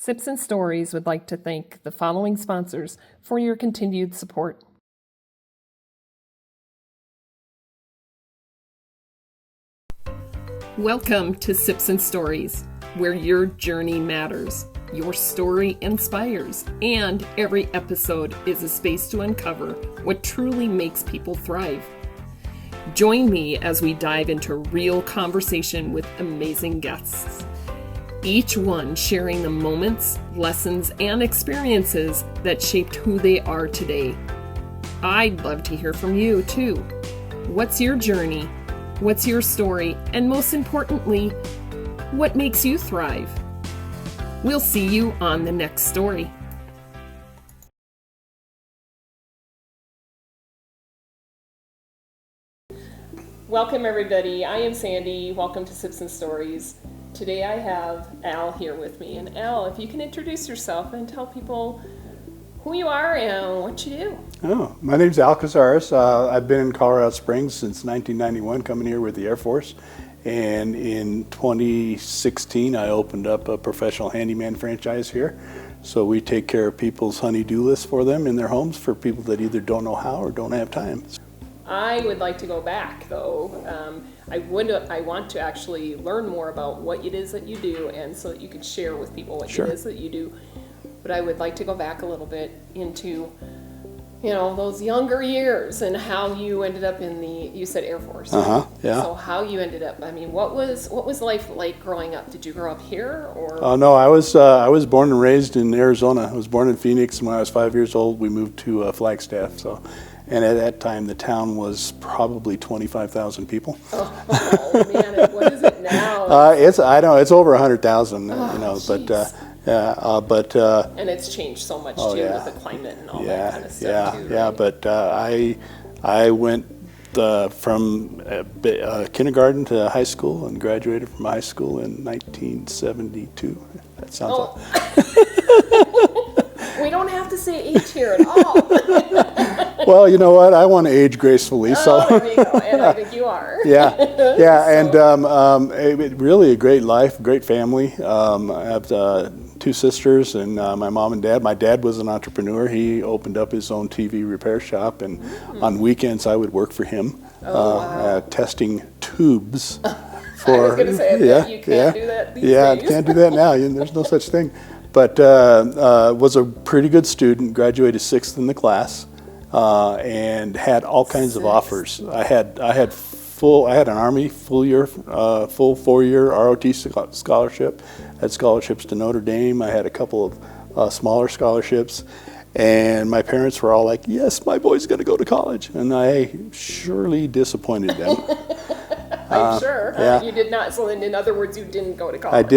Sips and Stories would like to thank the following sponsors for your continued support. Welcome to Sips and Stories, where your journey matters, your story inspires, and every episode is a space to uncover what truly makes people thrive. Join me as we dive into real conversation with amazing guests, each one sharing the moments, lessons, and experiences that shaped who they are today. I'd love to hear from you, too. What's your journey? What's your story? And most importantly, what makes you thrive? We'll see you on the next story. Welcome, everybody. I am Sandy. Welcome to Sips and Stories. Today I have Al here with me. And Al, if you can introduce yourself and tell people who you are and what you do. Oh, my name's Al Cazares. I've been in Colorado Springs since 1991, coming here with the Air Force. And in 2016, I opened up a professional handyman franchise here. So we take care of people's honey-do list for them in their homes for people that either don't know how or don't have time. I would like to go back, though. I want to actually learn more about what it is that you do, and so that you could share with people what Sure. it is that you do. But I would like to go back a little bit into, those younger years and how you ended up in you said Air Force. Right? Yeah. So how you ended up, what was life like growing up? Did you grow up here or? Oh no, I was born and raised in Arizona. I was born in Phoenix, and when I was 5 years old, we moved to Flagstaff. And at that time, the town was probably 25,000 people. Oh man, what is it now? It's over 100,000. But and it's changed so much too with the climate and all that kind of stuff too. Yeah. Right? But I went from kindergarten to high school and graduated from high school in 1972. That sounds. We don't have to say age here at all. Well, you know what? I want to age gracefully. There you go. And I think you are. Yeah. And really a great life, great family. I have two sisters and my mom and dad. My dad was an entrepreneur. He opened up his own TV repair shop, and on weekends I would work for him, testing tubes. I was going to say, you can't do that these days. Can't do that now. There's no such thing. But was a pretty good student, graduated sixth in the class, and had all kinds of offers. I had an Army full 4-year ROT scholarship. Had scholarships to Notre Dame. I had a couple of smaller scholarships, and my parents were all like, "Yes, my boy's going to go to college," and I surely disappointed them. I'm sure. Yeah. You did not. So in other words, you didn't go to college. I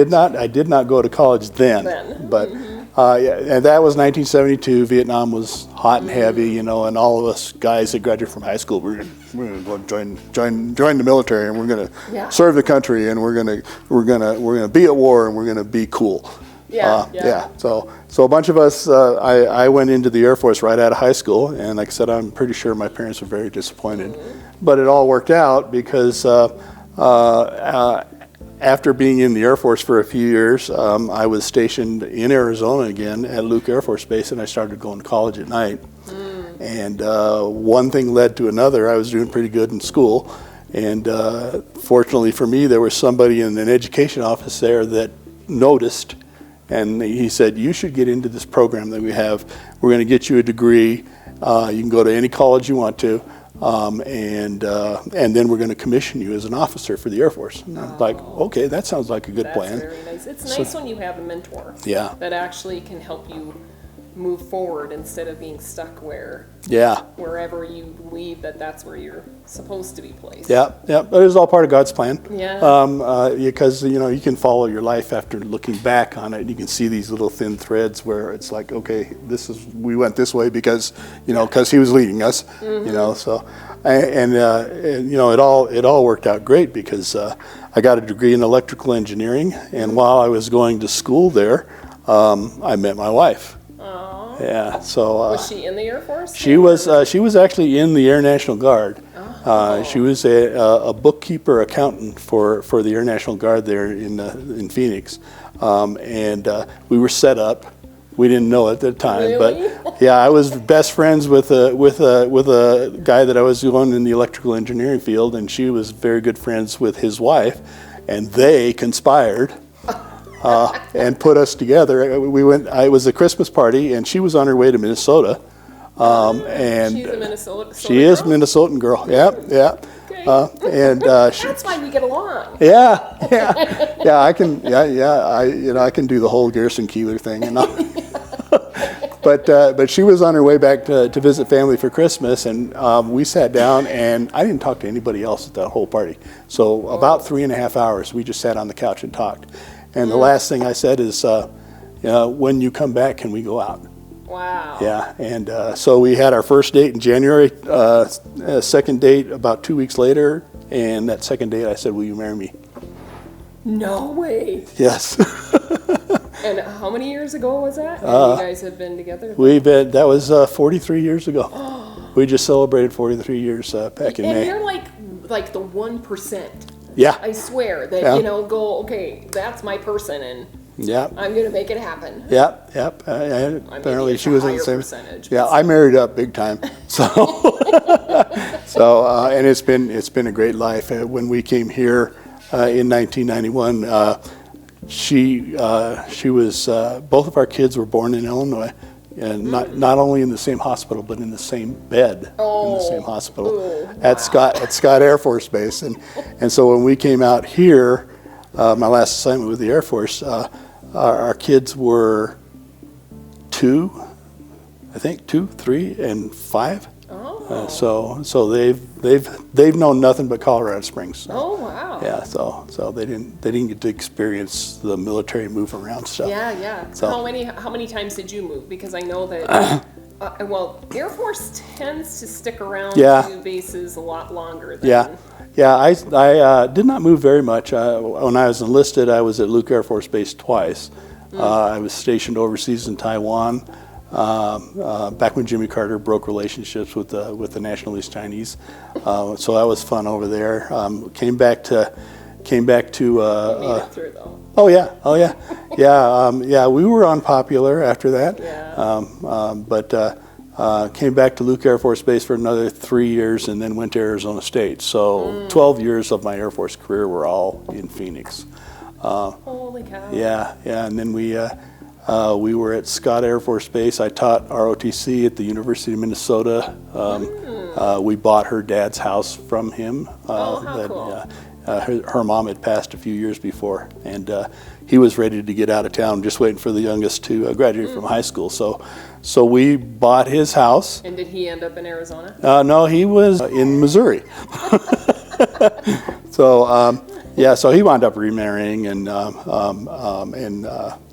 did not go to college then. But and that was 1972. Vietnam was hot and heavy, and all of us guys that graduated from high school, we're going to join the military, and we're going to serve the country, and we're going to be at war, and we're going to be cool. So a bunch of us, I went into the Air Force right out of high school, and like I said, I'm pretty sure my parents were very disappointed. But it all worked out because after being in the Air Force for a few years, I was stationed in Arizona again at Luke Air Force Base, and I started going to college at night. And one thing led to another. I was doing pretty good in school, and fortunately for me, there was somebody in an education office there that noticed. And he said, "You should get into this program that we have. We're going to get you a degree. You can go to any college you want to, and then we're going to commission you as an officer for the Air Force." And I'm like, "Okay, that sounds like a good plan." That's very nice. It's nice when you have a mentor that actually can help you move forward instead of being stuck wherever you believe that's where you're supposed to be placed. But it was all part of God's plan. Because you can follow your life after looking back on it. You can see these little thin threads where it's like, okay, we went this way because because He was leading us. So it all worked out great because I got a degree in electrical engineering, and while I was going to school there, I met my wife. Yeah. So was she in the Air Force? She was actually in the Air National Guard. She was a bookkeeper accountant for the Air National Guard there in Phoenix. and we were set up. We didn't know at the time, Really? but yeah, I was best friends with a guy that I was going in the electrical engineering field, and she was very good friends with his wife, and they conspired and put us together. We went. It was a Christmas party, and she was on her way to Minnesota, and She's a Minnesota she is girl? Minnesotan girl. Yeah. Okay. And That's why we get along. yeah. I can I can do the whole Garrison Keeler thing, But she was on her way back to visit family for Christmas, and we sat down, and I didn't talk to anybody else at that whole party. So about 3.5 hours, we just sat on the couch and talked. And the last thing I said is, when you come back, can we go out? Wow. Yeah, and so we had our first date in January, second date about 2 weeks later, and that second date I said, will you marry me? No way. Yes. And how many years ago was that? You guys have been together? That was 43 years ago. We just celebrated 43 years back in May. And you're like the 1%. Yeah. I swear that, go, okay, that's my person, and Yeah. I'm going to make it happen. Yep. Apparently she was in the same percentage. Yeah, I married up big time. So and it's been a great life. When we came here in 1991, she was both of our kids were born in Illinois, and not only in the same hospital but in the same bed in the same hospital at Scott Air Force Base. And so when we came out here, my last assignment with the Air Force, our kids were 2, 3, and 5. So they've known nothing but Colorado Springs. Oh wow. Yeah, so they didn't get to experience the military move around stuff. Yeah. So How many times did you move? Because I know that Air Force tends to stick around to bases a lot longer than I did not move very much. When I was enlisted, I was at Luke Air Force Base twice. I was stationed overseas in Taiwan. Back when Jimmy Carter broke relationships with the Nationalist Chinese, so that was fun over there. Came back to. you made it through though. Oh yeah. We were unpopular after that. But came back to Luke Air Force Base for another 3 years, and then went to Arizona State. So 12 years of my Air Force career were all in Phoenix. Holy cow. Yeah, and then we were at Scott Air Force Base. I taught ROTC at the University of Minnesota. We bought her dad's house from him. How cool. Her mom had passed a few years before, and he was ready to get out of town, just waiting for the youngest to graduate from high school. So we bought his house. And did he end up in Arizona? No, he was in Missouri. So he wound up remarrying, and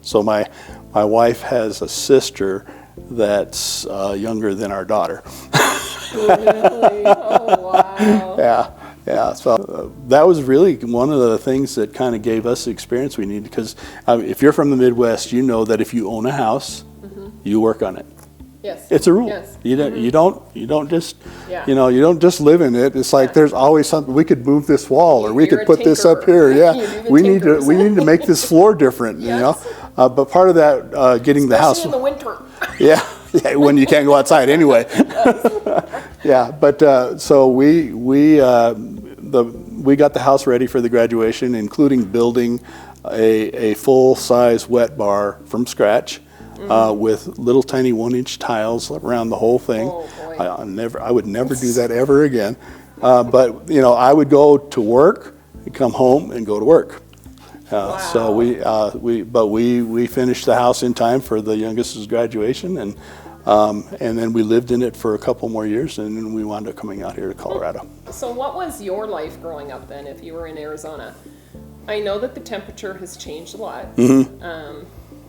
so my wife has a sister that's younger than our daughter. Really? Oh wow. Yeah. So that was really one of the things that kind of gave us the experience we needed, because if you're from the Midwest, you know that if you own a house, you work on it. Yes. It's a rule. Yes. You don't just Yeah. you don't just live in it. It's like there's always something. We could move this wall, or we You're could a put this up tinkerer. here. Yeah. You do the we need tinkers. to make this floor different. Yes. But part of that getting the house. Especially in the winter. Yeah, when you can't go outside anyway. Yeah, but so we got the house ready for the graduation, including building a full-size wet bar from scratch. With little tiny 1-inch tiles around the whole thing. Oh, boy. I would never do that ever again. But I would go to work, come home, and go to work. Wow. So we finished the house in time for the youngest's graduation, and then we lived in it for a couple more years, and then we wound up coming out here to Colorado. So what was your life growing up then, if you were in Arizona? I know that the temperature has changed a lot.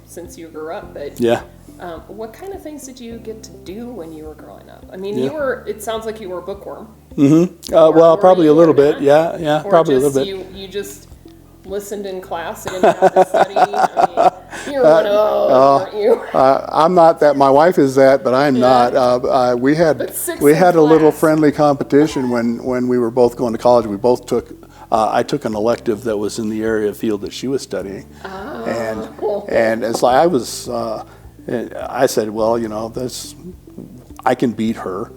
Since you grew up, but what kind of things did you get to do when you were growing up? I mean, it sounmes like you were a bookworm. Well, probably a little bit. Yeah, probably a little bit. You just listened in class and didn't have to study. I mean, you're one of those, aren't you? I'm not that. My wife is that, but I'm not. We had a little friendly competition when we were both going to college. We both took. I took an elective that was in the area of field that she was studying, and And it's like I said, well, I can beat her.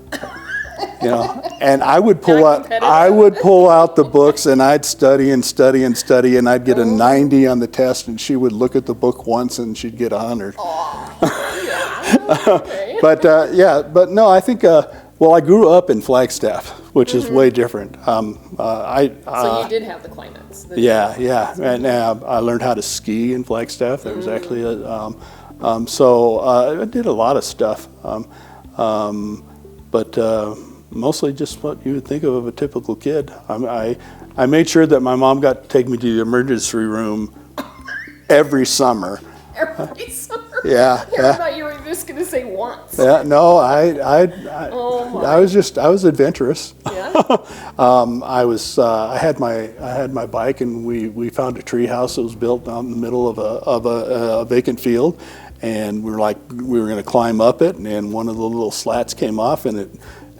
And I would pull out the books, and I'd study and study and study, and I'd get a 90 on the test, and she would look at the book once and she'd get 100. Okay. But no, I think I grew up in Flagstaff, which is way different. So you did have the climates. And I learned how to ski in Flagstaff. There was actually so I did a lot of stuff. But mostly just what you would think of a typical kid. I made sure that my mom got to take me to the emergency room every summer. Every summer? Yeah. I thought you were just going to say once. Yeah, no, I was adventurous. Yeah. I had my bike, and we found a tree house that was built out in the middle of a vacant field. And we were going to climb up it, and one of the little slats came off, and it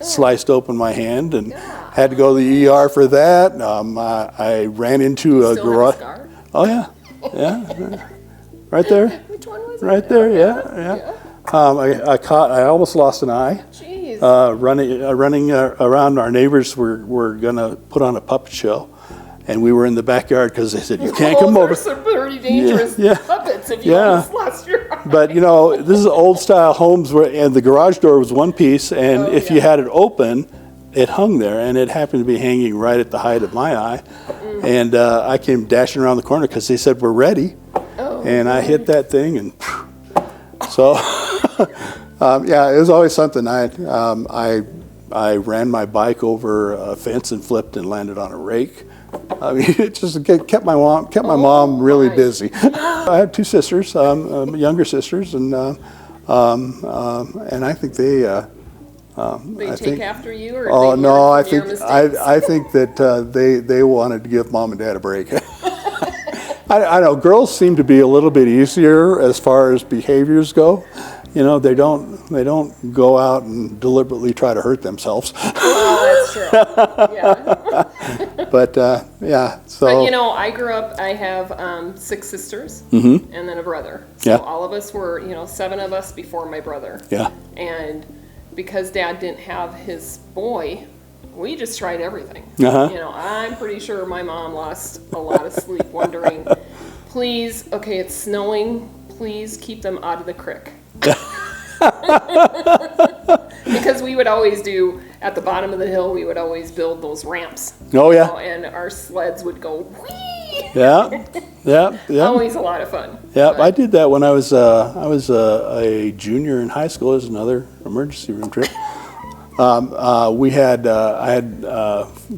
sliced open my hand, and had to go to the ER for that. I ran into a garage. Oh yeah, right there. Which one was it? Right there, yeah. I almost lost an eye. Jeez. Running around. Our neighbors were going to put on a puppet show. And we were in the backyard because they said, you can't come over. Those are pretty dangerous puppets if you almost lost your eye. But, this is old style homes and the garage door was one piece, and if you had it open, it hung there, and it happened to be hanging right at the height of my eye. And I came dashing around the corner because they said, we're ready. And I hit that thing, and so, it was always something. I ran my bike over a fence and flipped and landed on a rake. I mean, it just kept my mom really busy. I have two sisters, younger sisters, and I think they take after you, or oh they no, I think that they wanted to give mom and dad a break. I know girls seem to be a little bit easier as far as behaviors go. They don't go out and deliberately try to hurt themselves. Well, that's true. Yeah. But so. But I grew up. I have 6 sisters and then a brother. So all of us were, 7 of us before my brother. Yeah. And because Dad didn't have his boy, we just tried everything. I'm pretty sure my mom lost a lot of sleep wondering, please, okay, it's snowing. Please keep them out of the creek. Because we would always do, at the bottom of the hill, we would always build those ramps. Oh, yeah. And our sleds would go whee! Yeah. Always a lot of fun. Yeah, I did that when I was a junior in high school. It was another emergency room trip. I had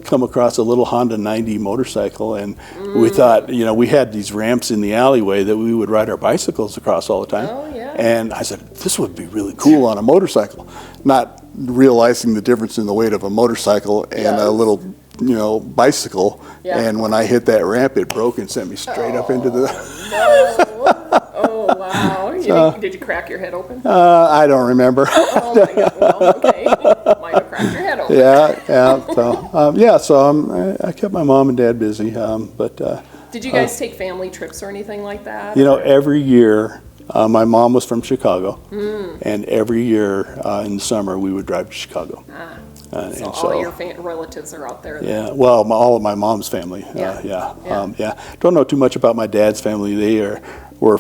come across a little Honda 90 motorcycle, and we thought, we had these ramps in the alleyway that we would ride our bicycles across all the time. Oh, yeah. And I said, this would be really cool on a motorcycle, not realizing the difference in the weight of a motorcycle and a little, bicycle. Yeah. And when I hit that ramp, it broke and sent me straight up into the... No. Oh, wow. Did you crack your head open? I don't remember. Oh, my God. Well, okay. Might have cracked your head open. So I kept my mom and dad busy. Did you guys take family trips or anything like that? Every year, my mom was from Chicago, and every year in the summer we would drive to Chicago. So all your relatives are out there. Yeah, well, all of my mom's family. Don't know too much about my dad's family. They were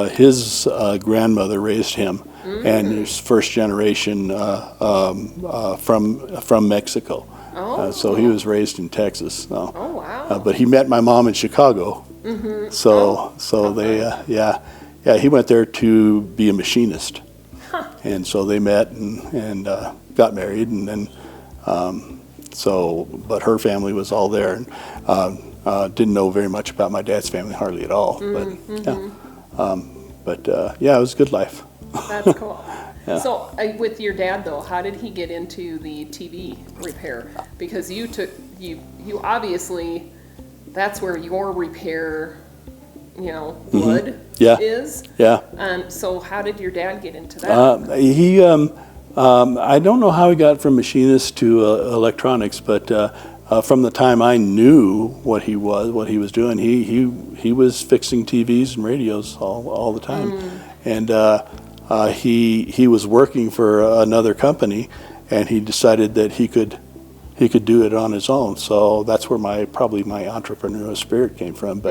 his grandmother raised him, and his first generation from Mexico. So he was raised in Texas. Oh, wow. But he met my mom in Chicago. So he went there to be a machinist. And so they met and got married, and then but her family was all there, and didn't know very much about my dad's family, hardly at all. But it was a good life. That's cool. Yeah. So with your dad though, how did he get into the TV repair? Because you obviously, that's where your repair, blood is. Yeah. So how did your dad get into that? I don't know how he got from machinist to electronics, but from the time I knew what he was doing, he was fixing TVs and radios all the time, and he was working for another company, and he decided that he could do it on his own. So that's where probably my entrepreneurial spirit came from.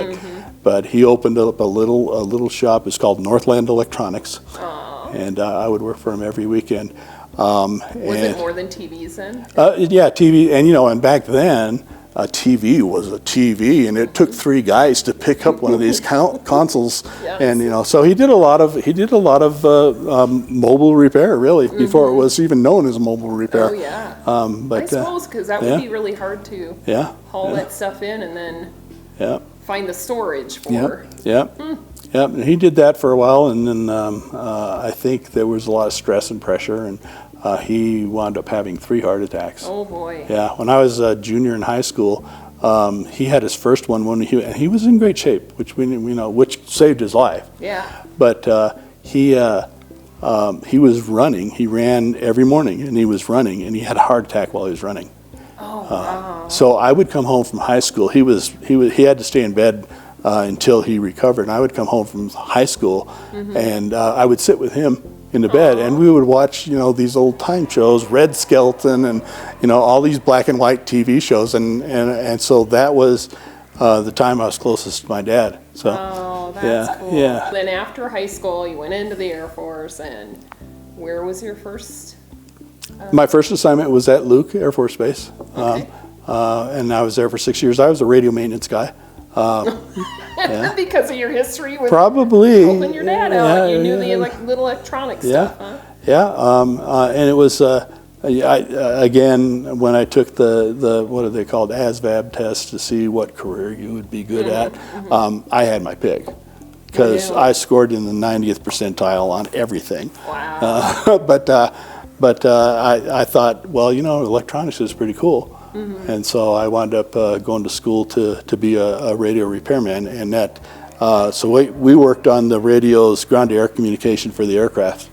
But he opened up a little shop. It's called Northland Electronics. Aww. And I would work for him every weekend. Was it more than TVs then? Yeah, TV, and back then, a TV was a TV, and it took 3 guys to pick up one of these consoles. Yes. And so he did a lot of mobile repair, really, before it was even known as mobile repair. Oh yeah. But I suppose because that would be really hard to haul that stuff in and then find the storage for. Yeah. And he did that for a while, and then I think there was a lot of stress and pressure, and he wound up having 3 heart attacks. Oh boy. Yeah, when I was a junior in high school, he had his first one and he was in great shape, which saved his life. Yeah. But he was running. He ran every morning, and he was running, and he had a heart attack while he was running. Oh wow. So I would come home from high school. He had to stay in bed until he recovered, and I would come home from high school, and I would sit with him in the bed, and we would watch, these old time shows, Red Skelton, and all these black and white TV shows, and so that was the time I was closest to my dad. So, that's cool. Yeah. Then after high school, you went into the Air Force, and where was your first? My first assignment was at Luke Air Force Base, Okay. and I was there for 6 years. I was a radio maintenance guy. Because of your history with probably helping your dad out, you knew the little electronic stuff, huh? Yeah, and it was again when I took the what are they called, ASVAB test to see what career you would be good at. I had my pick because I scored in the 90th percentile on everything. Wow. But I thought, well, electronics is pretty cool. And so I wound up going to school to be a radio repairman, and that so we worked on the radios, ground-to-air communication for the aircraft.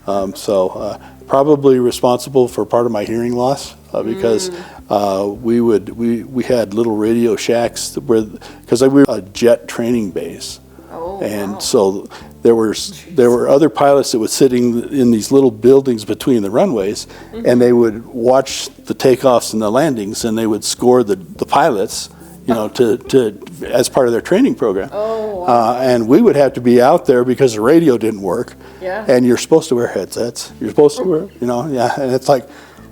So probably responsible for part of my hearing loss because we had little radio shacks because we were a jet training base. Oh, and wow. so there were other pilots that were sitting in these little buildings between the runways, and they would watch the takeoffs and the landings, and they would score the pilots, to as part of their training program. Oh, wow. And we would have to be out there because the radio didn't work. Yeah. And you're supposed to wear headsets. You're supposed to wear, and it's like.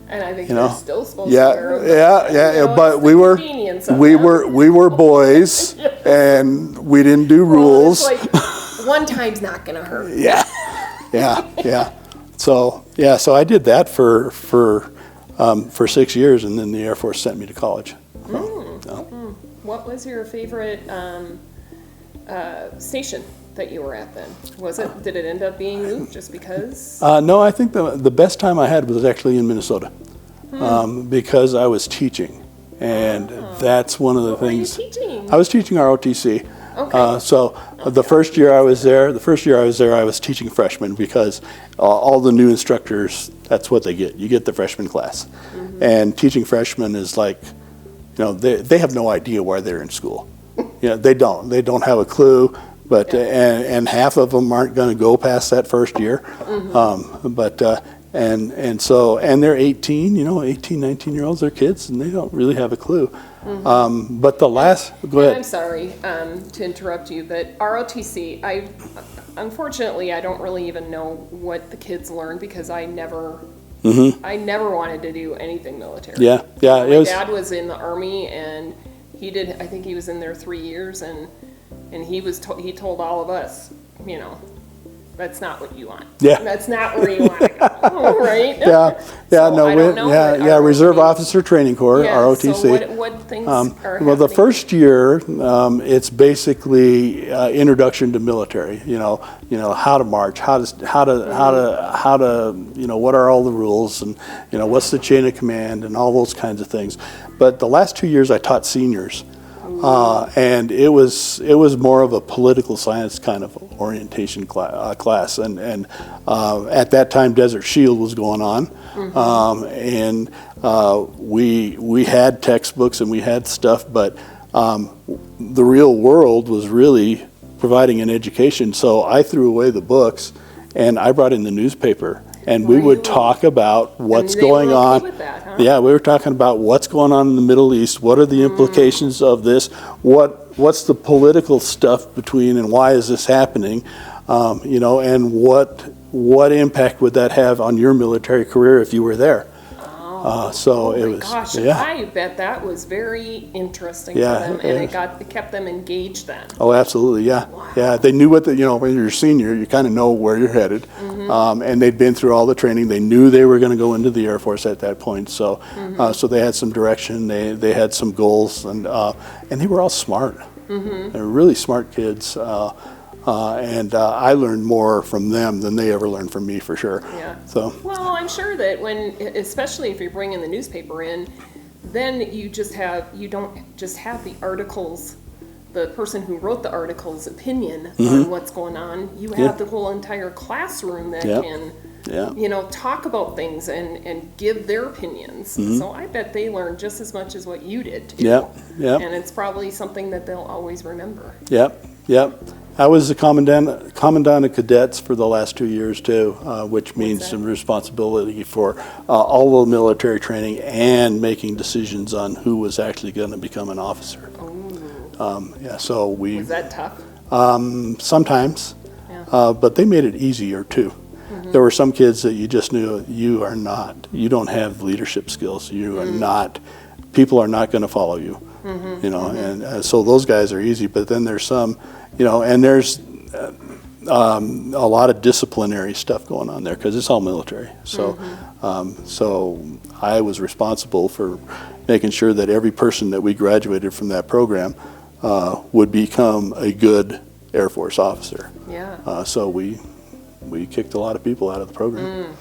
And I think you're still supposed to wear them. Yeah. But we were boys, and we didn't do rules. It's like, one time's not gonna hurt. Yeah. So I did that for 6 years, and then the Air Force sent me to college. What was your favorite station that you were at then? Did it end up being Luke just because? No, I think the best time I had was actually in Minnesota, because I was teaching, and that's one of the things. What were you teaching? I was teaching ROTC. Okay. So the first year I was there, I was teaching freshmen because all the new instructors, that's what they get. You get the freshman class, and teaching freshmen is like, they have no idea why they're in school. They don't have a clue. But and half of them aren't going to go past that first year, and they're 18, 19-year-olds, they're kids, and they don't really have a clue. But go ahead. I'm sorry to interrupt you, but ROTC, unfortunately I don't really even know what the kids learn because I never wanted to do anything military. Yeah. My dad was in the Army, and I think he was in there 3 years, and he told all of us, that's not what you want. Yeah. That's not where you want to go, right? Reserve Officer Training Corps, ROTC. So what things are happening? Well, the first year, it's basically introduction to military. How to march, how to, what are all the rules, and what's the chain of command, and all those kinds of things. But the last 2 years, I taught seniors. And it was more of a political science kind of orientation class. And at that time, Desert Shield was going on, and we had textbooks and we had stuff, but the real world was really providing an education. So I threw away the books, and I brought in the newspaper. And we would talk about what's going on. With that, huh? Yeah, we were talking about what's going on in the Middle East. What are the implications of this? What's the political stuff between, and why is this happening? And what impact would that have on your military career if you were there? Gosh, I bet that was very interesting for them, and it kept them engaged then. Oh, absolutely, yeah. Wow. Yeah, they knew when you're a senior, you kind of know where you're headed. And they'd been through all the training. They knew they were going to go into the Air Force at that point. So so they had some direction, they had some goals, and they were all smart. They were really smart kids. And I learned more from them than they ever learned from me, for sure. Yeah. So. Well, I'm sure that especially if you're bringing the newspaper in, then you don't just have the articles, the person who wrote the article's opinion on what's going on. You have the whole entire classroom that can, talk about things and give their opinions. So I bet they learned just as much as what you did too. And it's probably something that they'll always remember. Yep. I was the commandant of cadets for the last 2 years too, which means some responsibility for all the military training and making decisions on who was actually going to become an officer. So was that tough? Sometimes, but they made it easier too. There were some kids that you just knew you don't have leadership skills. You are not. People are not going to follow you. And so those guys are easy. But then there's some. And there's a lot of disciplinary stuff going on there because it's all military. So, so I was responsible for making sure that every person that we graduated from that program would become a good Air Force officer. So we kicked a lot of people out of the program.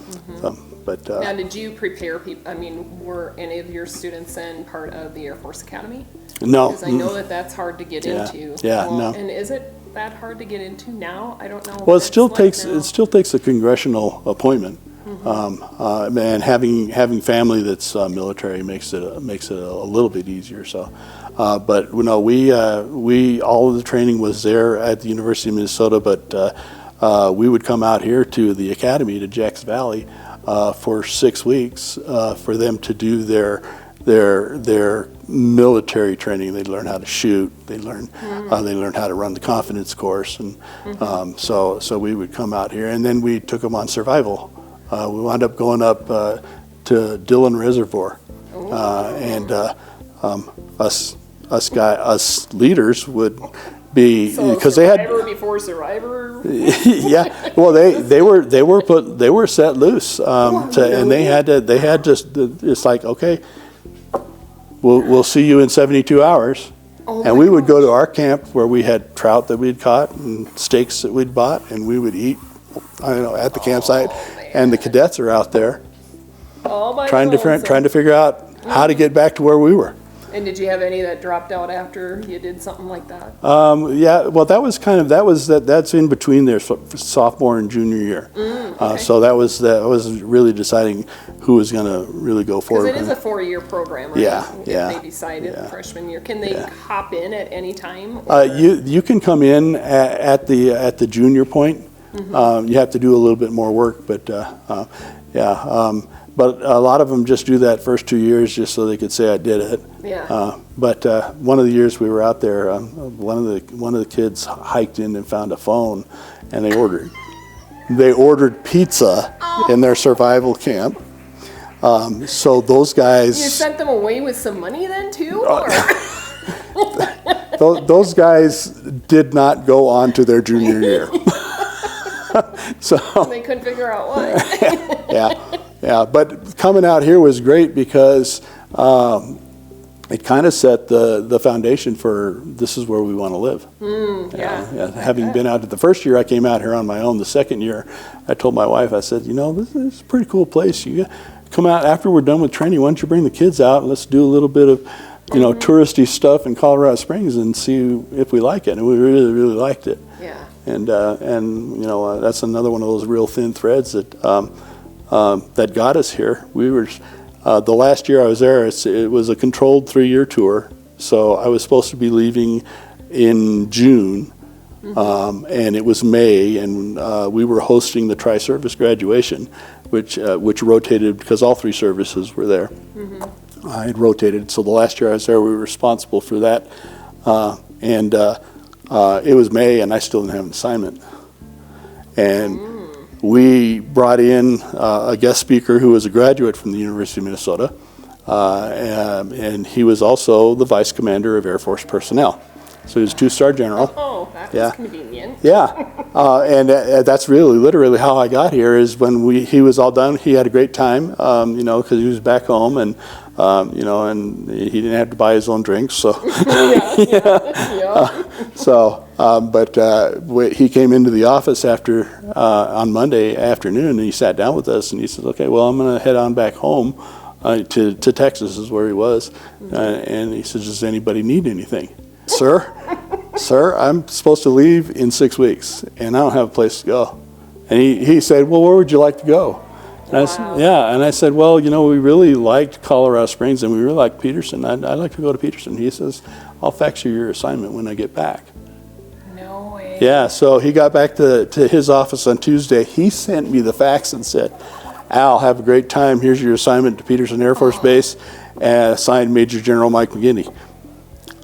Now, did you prepare people? I mean, were any of your students then part of the Air Force Academy? No. Because I know that's hard to get into. No. And is it that hard to get into now? I don't know. Well, it still takes a congressional appointment, and having family that's military makes it a little bit easier. So, but we all of the training was there at the University of Minnesota, but we would come out here to the academy to Jacks Valley for 6 weeks for them to do their military training. They'd learn how to shoot. They learned how to run the confidence course, and so we would come out here, and then we took them on survival. We wound up going up to Dillon Reservoir, and us leaders would be because they had Survivor before Survivor. Well, they were set loose, and they had to. It's like, okay, we'll see you in 72 hours. And we would go to our camp where we had trout that we'd caught and steaks that we'd bought, and we would eat, at the campsite. And the cadets are out there trying to figure out how to get back to where we were. And did you have any that dropped out after you did something like that? Well, that's in between their sophomore and junior year. So that was really deciding who was going to really go forward. Because it is a 4-year program, right? Yeah. They decided freshman year. Can they hop in at any time? You can come in at the junior point. You have to do a little bit more work, but but a lot of them just do that first 2 years just so they could say I did it. But one of the years we were out there, one of the kids hiked in and found a phone, and they ordered pizza in their survival camp. So those guys. You sent them away with some money then too? Those guys did not go on to their junior year. So they couldn't figure out why. But coming out here was great because it kind of set the foundation for this is where we want to live. Having been out the first year, I came out here on my own. The second year, I told my wife, I said, this is a pretty cool place. You come out after we're done with training. Why don't you bring the kids out and let's do a little bit of touristy stuff in Colorado Springs and see if we like it. And we really, really liked it. Yeah. And that's another one of those real thin threads that that got us here. We were the last year I was there. It was a controlled 3-year tour, so I was supposed to be leaving in June, and it was May, and we were hosting the tri-service graduation, which rotated because all 3 services were there. I had rotated, so the last year I was there, we were responsible for that, and it was May, and I still didn't have an assignment, and we brought in a guest speaker who was a graduate from the University of Minnesota, and he was also the vice commander of Air Force personnel. So he was a 2-star general. Oh, that's convenient. Yeah, and that's really literally how I got here. Is when he was all done. He had a great time, because he was back home, and and he didn't have to buy his own drinks. So but he came into the office after on Monday afternoon, and he sat down with us, and he said, "Okay, well, I'm going to head on back home to Texas, is where he was," and he says, "Does anybody need anything?" Sir, I'm supposed to leave in 6 weeks, and I don't have a place to go. And he said, "Well, where would you like to go?" And I said, and I said, "Well, we really liked Colorado Springs, and we really liked Peterson. I'd like to go to Peterson." He says, "I'll fax you your assignment when I get back." No way. Yeah, so he got back to his office on Tuesday. He sent me the fax and said, "Al, have a great time. Here's your assignment to Peterson Air Force Base," signed Major General Mike McGinney.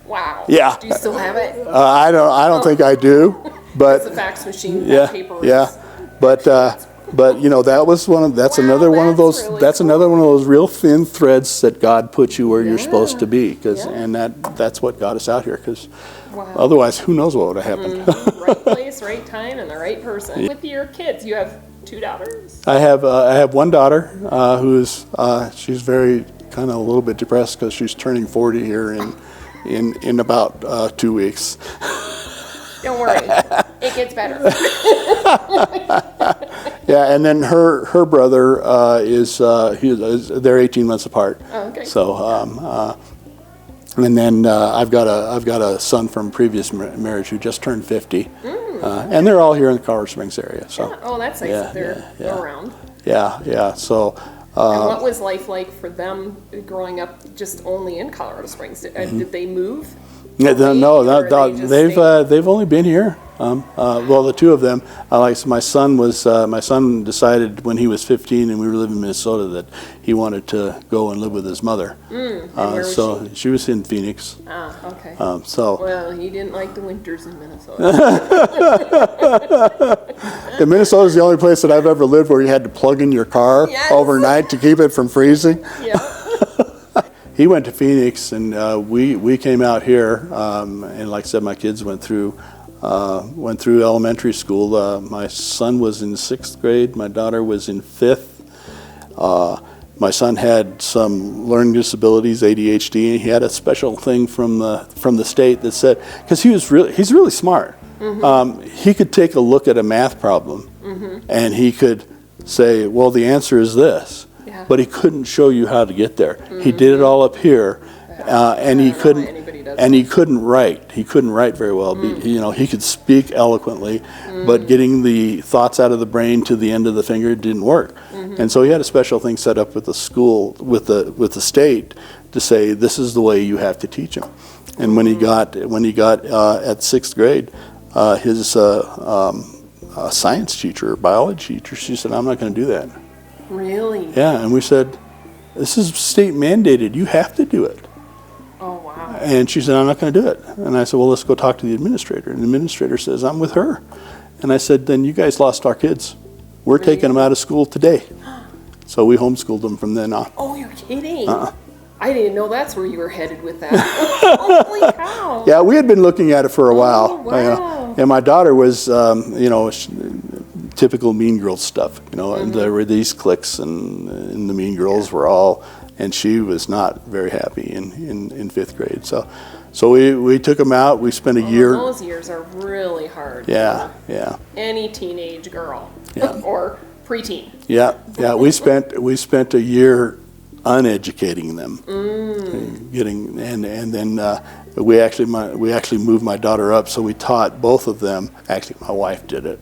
Wow. Yeah. Do you still have it? I don't think I do, but It's a fax machine. yeah, but that's another one of those really that's cool. another one of those real thin threads that God puts you where you're supposed to be, and that's what got us out here, because otherwise who knows what would have happened. Right place, right time, and the right person. With your kids, you have 2 daughters? I have one daughter who's she's very kind of a little bit depressed because she's turning 40 here in about 2 weeks. Don't worry, it gets better. Yeah, and then her brother they're 18 months apart. Oh, okay. So and then I've got a son from previous marriage who just turned 50, and they're all here in the Colorado Springs area. So Oh, that's nice that they're around. Yeah. So. And what was life like for them growing up just only in Colorado Springs? Did they move? No, they've only been here. Well, the 2 of them. My son decided when he was 15 and we were living in Minnesota that he wanted to go and live with his mother. And where was she? She was in Phoenix. Ah, okay. Well, he didn't like the winters in Minnesota. And Minnesota's the only place that I've ever lived where you had to plug in your car overnight to keep it from freezing. Yeah. He went to Phoenix, and we came out here, and like I said, my kids went through elementary school. My son was in 6th grade. My daughter was in 5th. My son had some learning disabilities, ADHD, and he had a special thing from the state that said, because he's really smart. He could take a look at a math problem, and he could say, "Well, the answer is this." Yeah. But he couldn't show you how to get there. He did it all up here, and he couldn't write. He couldn't write very well. He could speak eloquently, but getting the thoughts out of the brain to the end of the finger didn't work. And so he had a special thing set up with the school, with the state, to say this is the way you have to teach him. And when he got at 6th grade, his science teacher, biology teacher, she said, "I'm not going to do that." Really? Yeah, and we said, "This is state mandated. You have to do it." Oh, wow. And she said, "I'm not going to do it." And I said, "Well, let's go talk to the administrator." And the administrator says, "I'm with her." And I said, "Then you guys lost our kids. We're taking them out of school today." So we homeschooled them from then on. Oh, you're kidding? I didn't know that's where you were headed with that. Holy cow. Yeah, we had been looking at it for a while. Wow. And my daughter was, typical Mean Girls stuff. And there were these cliques, and the Mean Girls were all, and she was not very happy in 5th grade. So we took them out. We spent a year. Those years are really hard. Yeah. Any teenage girl. Yeah. Or preteen. Yeah. We spent a year uneducating them. Getting and then we actually moved my daughter up, so we taught both of them. Actually, my wife did it.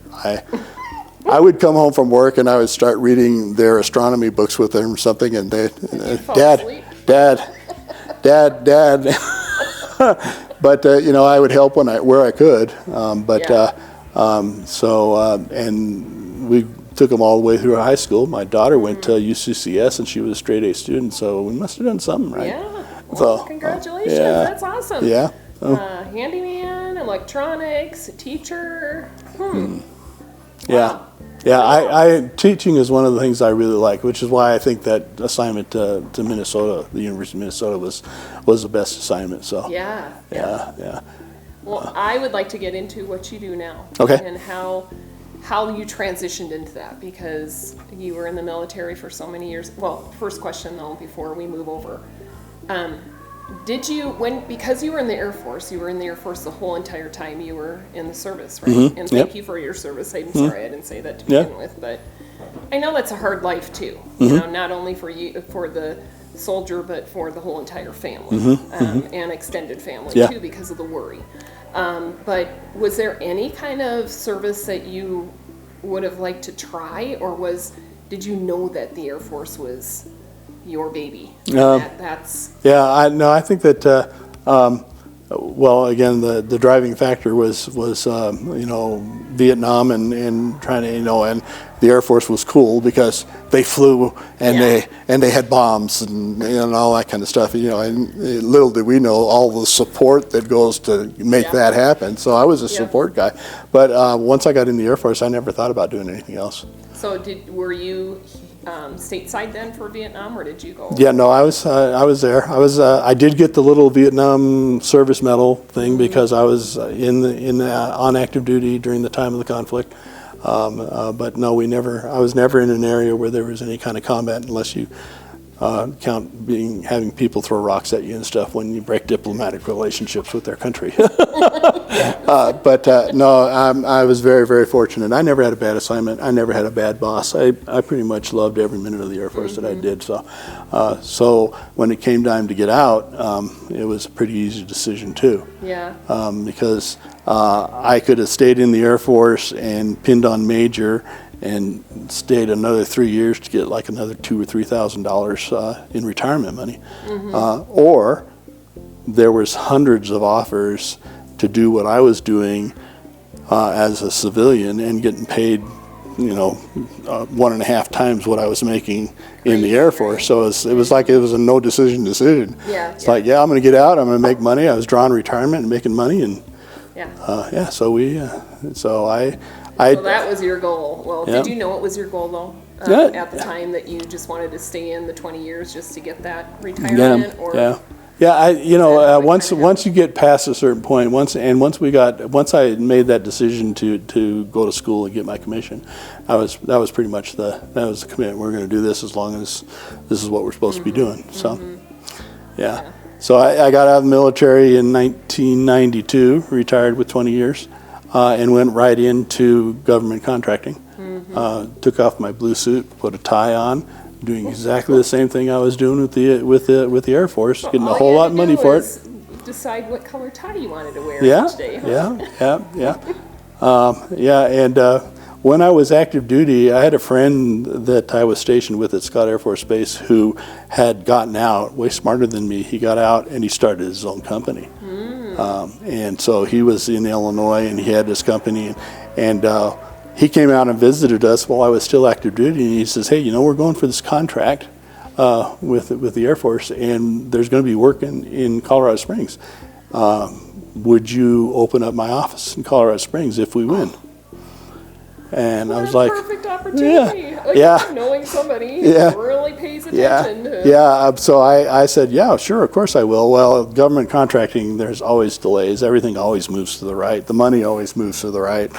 I would come home from work and I would start reading their astronomy books with them or something, and they, Dad. But I would help where I could. And we took them all the way through high school. My daughter went to UCCS, and she was a straight A student, so we must have done something right. Yeah. Well, congratulations. Yeah. That's awesome. Yeah. Handyman, electronics, teacher. Yeah. Yeah, teaching is one of the things I really like, which is why I think that assignment to Minnesota, the University of Minnesota, was the best assignment. So Yeah. Well, I would like to get into what you do now. Okay. And how you transitioned into that, because you were in the military for so many years. Well, first question though, before we move over. Did you, because you were in the Air Force, you were in the Air Force the whole entire time you were in the service, right? Mm-hmm. And thank you for your service. I'm sorry I didn't say that to begin with, but I know that's a hard life too. Not only for you, for the soldier, but for the whole entire family, and extended family too, because of the worry. But was there any kind of service that you would have liked to try, or did you know that the Air Force was your baby? I think that well, again, the driving factor was Vietnam and trying to and the Air Force was cool because they flew and they had bombs and all that kind of stuff. And little did we know all the support that goes to make that happen. So I was a support guy, but once I got in the Air Force, I never thought about doing anything else. So were you stateside then for Vietnam, or did you go? Yeah, no, I was there. I did get the little Vietnam service medal thing because I was on active duty during the time of the conflict. But no, I was never in an area where there was any kind of combat, unless you count having people throw rocks at you and stuff when you break diplomatic relationships with their country. No, I was very, very fortunate. I never had a bad assignment. I never had a bad boss. I pretty much loved every minute of the Air Force that I did. So when it came time to get out, it was a pretty easy decision too. Yeah. Because I could have stayed in the Air Force and pinned on major and stayed another 3 years to get like another $2,000 or $3,000 in retirement money, or there was hundreds of offers to do what I was doing as a civilian and getting paid, 1.5 times what I was making in the Air Force. So it was like it was a no decision. It's like, I'm going to get out. I'm going to make money. I was drawing retirement and making money, and So that was your goal. Well, did you know it was your goal though? At the time, that you just wanted to stay in the 20 years just to get that retirement? Once you get past a certain point, once I made that decision to go to school and get my commission, that was pretty much the commitment. We're going to do this as long as this is what we're supposed to be doing. So, So I got out of the military in 1992, retired with 20 years. And went right into government contracting. Took off my blue suit, put a tie on, doing exactly the same thing I was doing with the Air Force, getting a whole lot of money for it. Decide what color tie you wanted to wear each day. And when I was active duty, I had a friend that I was stationed with at Scott Air Force Base who had gotten out, way smarter than me. He got out and he started his own company. And so he was in Illinois and he had his company, and he came out and visited us while I was still active duty, and he says, hey, we're going for this contract with the Air Force, and there's going to be work in Colorado Springs. Would you open up my office in Colorado Springs if we win? And I was like, perfect opportunity. Knowing somebody who really pays attention. So I said, sure, of course I will. Well, government contracting, there's always delays. Everything always moves to the right. The money always moves to the right.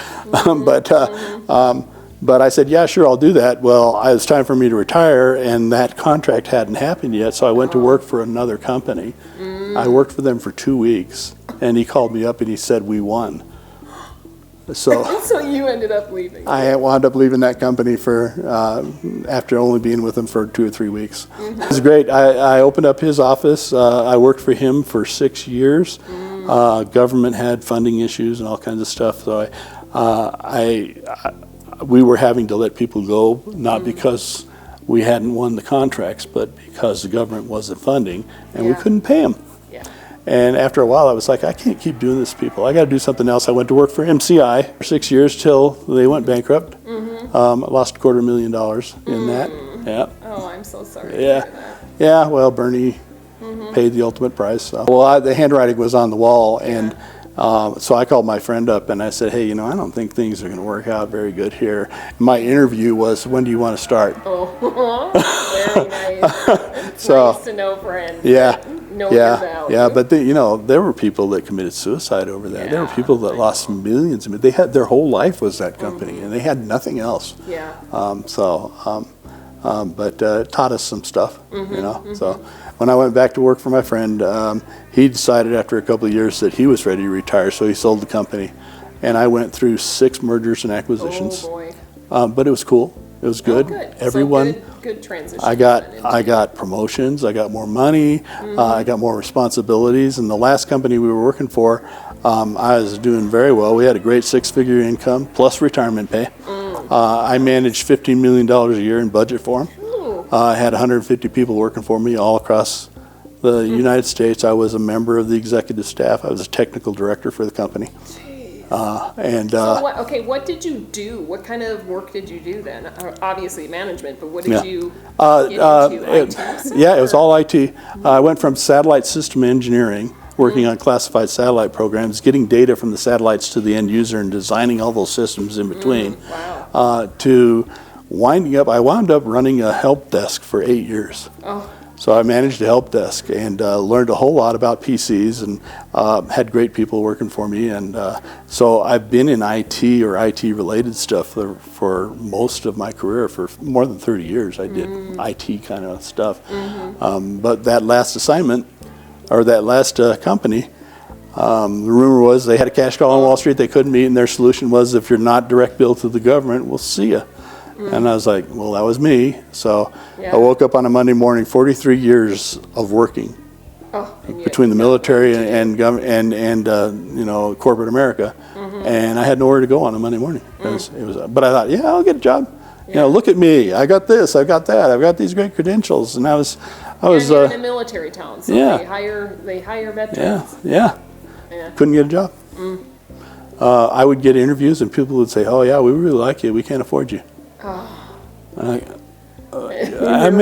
But I said, sure, I'll do that. Well, it was time for me to retire, and that contract hadn't happened yet, so I went to work for another company. I worked for them for 2 weeks, and he called me up and he said, we won. So So you ended up leaving. I wound up leaving that company for after only being with him for 2 or 3 weeks. Mm-hmm. It was great. I opened up his office. I worked for him for 6 years. Government had funding issues and all kinds of stuff. So we were having to let people go, not because we hadn't won the contracts, but because the government wasn't funding and we couldn't pay them. Yeah. And after a while, I was like, I can't keep doing this, people. I got to do something else. I went to work for MCI for 6 years till they went bankrupt. I lost $250,000 in that. Yeah. Oh, I'm so sorry. Yeah. To hear that. Yeah. Well, Bernie paid the ultimate price. So. Well, the handwriting was on the wall, and so I called my friend up and I said, hey, I don't think things are going to work out very good here. My interview was, when do you want to start? Oh, very nice. It's So, nice to know, friend. Yeah. Know your value. Yeah, but there were people that committed suicide over that. There were people that lost millions. I mean, they had their whole life was that company, and they had nothing else. Yeah. But it taught us some stuff, So when I went back to work for my friend, he decided after a couple of years that he was ready to retire, so he sold the company, and I went through 6 mergers and acquisitions. Oh boy. But it was cool. It was good. Oh, good. Everyone. So good transition. I got promotions. I got more money. I got more responsibilities. And the last company we were working for, I was doing very well. We had a great 6-figure income plus retirement pay. I managed $15 million a year in budget for them. I had 150 people working for me all across the United States. I was a member of the executive staff. I was a technical director for the company. What did you do? What kind of work did you do then? Obviously management, but what did you get into? IT? Yeah, it was all IT. I went from satellite system engineering, working on classified satellite programs, getting data from the satellites to the end user and designing all those systems in between, to winding up. I wound up running a help desk for 8 years. Oh. So I managed a help desk and learned a whole lot about PCs and had great people working for me. And so I've been in IT or IT-related stuff for most of my career. For more than 30 years, I did IT kind of stuff. But that last assignment, or that last company, the rumor was they had a cash call on Wall Street they couldn't meet, and their solution was, if you're not direct bill to the government, we'll see you. And I was like, well, that was me. So I woke up on a Monday morning, 43 years of working between the military and corporate America, and I had nowhere to go on a Monday morning. But I thought, I'll get a job. Look at me. I got this. I got that. I've got these great credentials. And I was you're in a military town, so they hire veterans. Yeah. Couldn't get a job. I would get interviews, and people would say, "Oh yeah, we really like you. We can't afford you." I am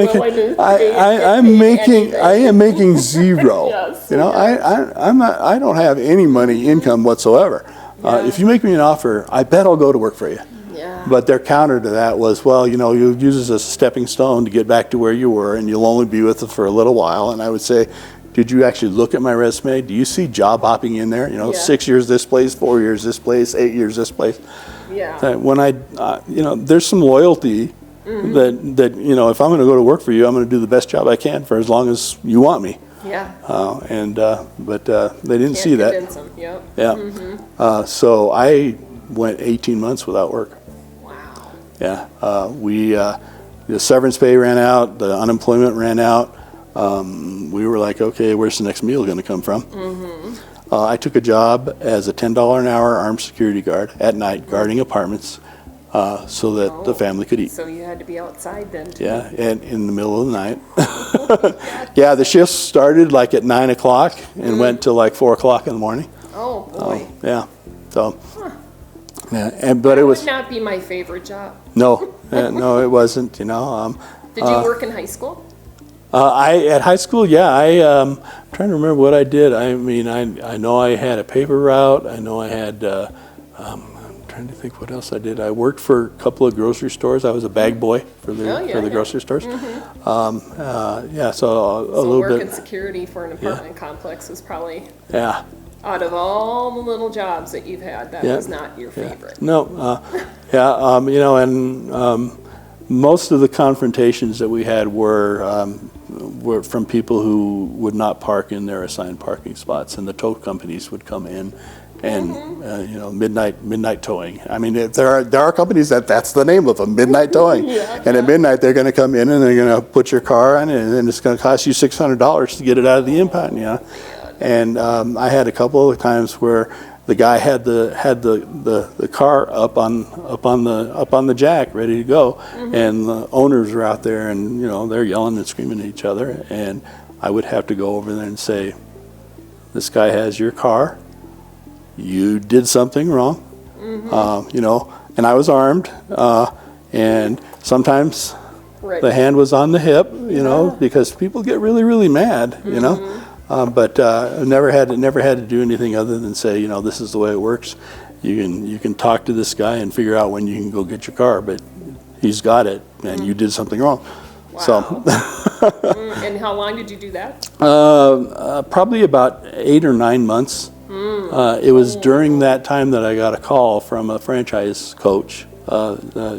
making zero. Yes, I don't have any income whatsoever. If you make me an offer, I bet I'll go to work for you. Yeah. But their counter to that was, well, you'll use this as a stepping stone to get back to where you were, and you'll only be with us for a little while. And I would say, did you actually look at my resume? Do you see job hopping in there? 6 years this place, 4 years this place, 8 years this place. Yeah. When there's some loyalty that if I'm going to go to work for you, I'm going to do the best job I can for as long as you want me. Yeah. But they didn't see that. Them. Yep. Yeah. So I went 18 months without work. Wow. Yeah. The severance pay ran out. The unemployment ran out. We were like, okay, where's the next meal going to come from? I took a job as a $10 an hour armed security guard at night, guarding apartments, so that the family could eat. So you had to be outside then, too. Yeah, and in the middle of the night. Yeah, the shifts started like at 9 o'clock and went till like 4 o'clock in the morning. Oh, boy. Yeah, so. Yeah, but it was. That would not be my favorite job. No, no, it wasn't. Did you work in high school? At high school, I'm trying to remember what I did. I mean, I know I had a paper route. I know I had. I'm trying to think what else I did. I worked for a couple of grocery stores. I was a bag boy for the grocery stores. So a little bit. Working security for an apartment complex was probably. Yeah. Out of all the little jobs that you've had, that was not your favorite. No. Most of the confrontations that we had were from people who would not park in their assigned parking spots, and the tow companies would come in and midnight towing. I mean, there are companies that's the name of them, midnight towing. And at midnight they're going to come in and they're going to put your car on, and it's going to cost you $600 to get it out of the impound. And I had a couple of times where the guy had the car up on the jack ready to go, and the owners were out there, and they're yelling and screaming at each other, and I would have to go over there and say, this guy has your car, you did something wrong, and I was armed, and sometimes the hand was on the hip, because people get really, really mad, but never had to do anything other than say, this is the way it works. You can talk to this guy and figure out when you can go get your car, but he's got it, and you did something wrong. Wow. So. And how long did you do that? Probably about 8 or 9 months. It was during that time that I got a call from a franchise coach.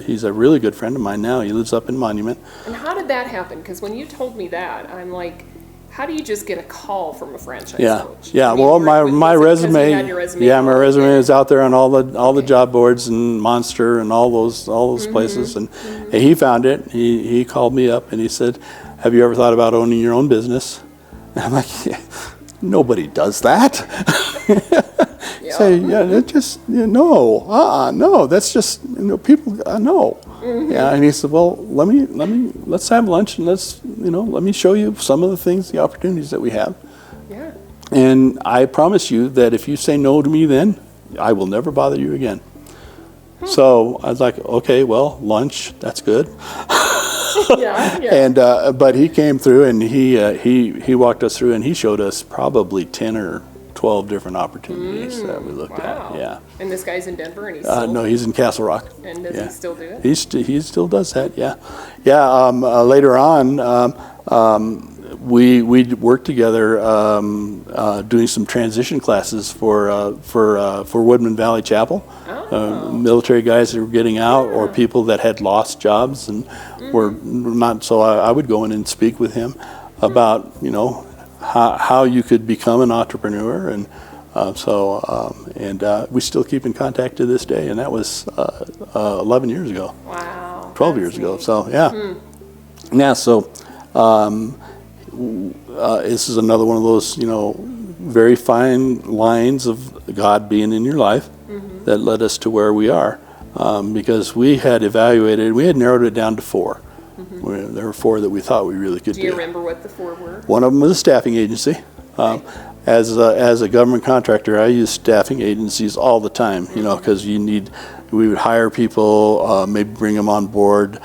He's a really good friend of mine now. He lives up in Monument. And how did that happen? Because when you told me that, I'm like, how do you just get a call from a franchise coach? Yeah. I mean, Well, my resume, my resume is out there on all the job boards and Monster and all those places, and he found it. He called me up and he said, "Have you ever thought about owning your own business?" And I'm like, nobody does that. Say, no, that's just people, no. Yeah, and he said, well, let's have lunch and let me show you some of the things, the opportunities that we have. Yeah. And I promise you that if you say no to me, then I will never bother you again. So I was like, okay, well, lunch, that's good. And but he came through and he walked us through and he showed us probably 10 or 12 different opportunities that we looked at. Yeah. And this guy's in Denver, and no, he's in Castle Rock. And does he still do it? He still does that. Yeah. Later on, we worked together doing some transition classes for Woodman Valley Chapel. Military guys that were getting out, or people that had lost jobs and were not. So I would go in and speak with him about how you could become an entrepreneur, and we still keep in contact to this day, and that was 11 years ago. Wow. 12 years ago. So yeah. So this is another one of those very fine lines of God being in your life that led us to where we are, because we had narrowed it down to 4. There were 4 that we thought we really could do. Do you remember what the 4 were? One of them was a staffing agency. As a government contractor, I use staffing agencies all the time, because we would hire people, maybe bring them on board,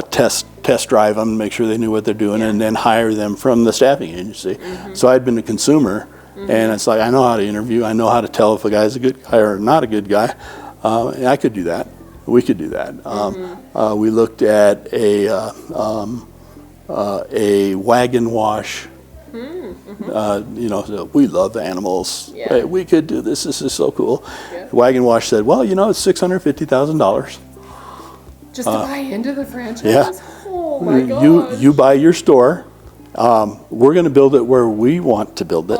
test drive them, make sure they knew what they're doing, and then hire them from the staffing agency. So I'd been a consumer, and it's like, I know how to interview, I know how to tell if a guy's a good guy or not a good guy, and I could do that. We could do that. We looked at a wagon wash. So we love animals. Hey, we could do this. This is so cool. The wagon wash said, well, it's $650,000. Just to buy into the franchise? Yeah. Oh my gosh. You buy your store. We're going to build it where we want to build it,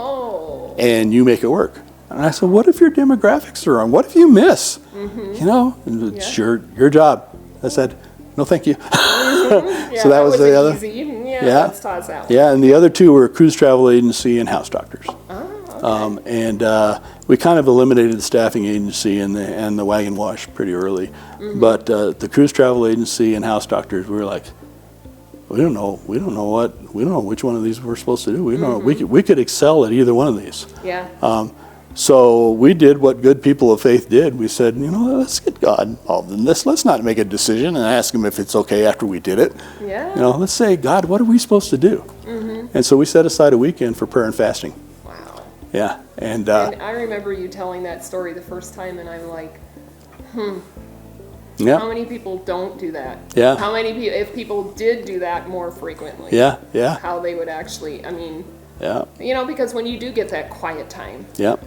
and you make it work. And I said, what if your demographics are wrong? What if you miss? It's your job. I said, no, thank you. So that was the other. Easy. Let's toss that one. Yeah, and the other 2 were cruise travel agency and house doctors. And we kind of eliminated the staffing agency and the wagon wash pretty early. But the cruise travel agency and house doctors, we were like, we don't know which one of these we're supposed to do. We don't know. We could excel at either one of these. Yeah. So we did what good people of faith did. We said, let's get God involved in this. Let's not make a decision and ask him if it's okay after we did it. Yeah. Let's say, God, what are we supposed to do? And so we set aside a weekend for prayer and fasting. Wow. Yeah. And I remember you telling that story the first time, and I'm like, Yeah. How many people don't do that? Yeah. How many people, if people did do that more frequently? Yeah, yeah. How they would actually, I mean, Yeah. you know, because when you do get that quiet time, Yeah.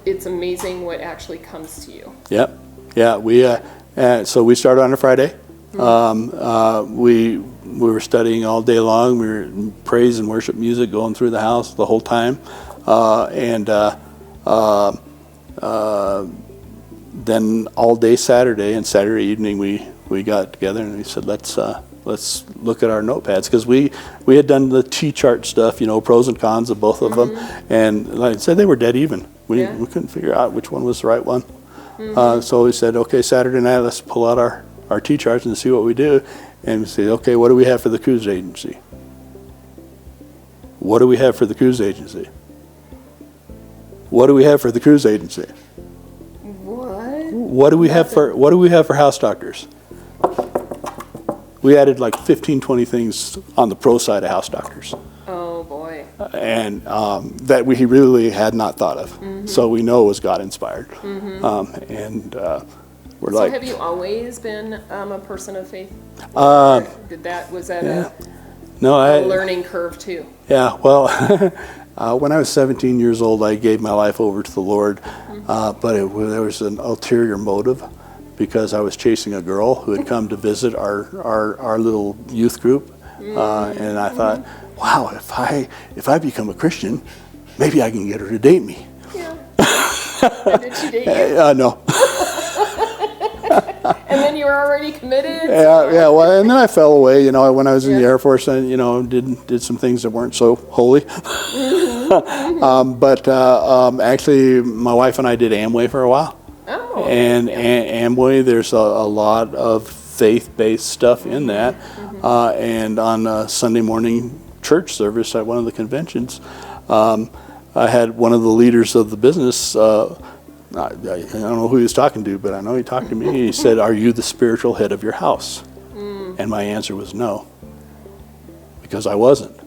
it's amazing what actually comes to you. Yep. Yeah. So we started on a Friday. We were studying all day long. We were in praise and worship music going through the house the whole time. then all day Saturday and Saturday evening we got together and we said let's look at our notepads, because we had done the T-chart stuff, pros and cons of both of them, and like I said, they were dead even. We couldn't figure out which one was the right one. So we said, okay, Saturday night, let's pull out our T-charts and see what we do, and we say, okay, what do we have for the cruise agency? What do we have for the cruise agency? What do we have for the cruise agency? What do we have for house doctors? We added like 15, 20 things on the pro side of house doctors. Oh boy. And that we really had not thought of. So we know it was God inspired. And we're So have you always been a person of faith? Was that a learning curve too? Yeah, well, when I was 17 years old, I gave my life over to the Lord, but there was an ulterior motive, because I was chasing a girl who had come to visit our little youth group, and I thought, wow, if I become a Christian, maybe I can get her to date me. Yeah. Did she date you? No. And then you were already committed? Yeah. Well, and then I fell away. When I was in the Air Force, I did some things that weren't so holy. But actually, my wife and I did Amway for a while. Oh. And Amway, there's a lot of faith-based stuff in that. And on a Sunday morning church service at one of the conventions, I had one of the leaders of the business. I don't know who he was talking to, but I know he talked to me. He said, "Are you the spiritual head of your house?" And my answer was no, because I wasn't.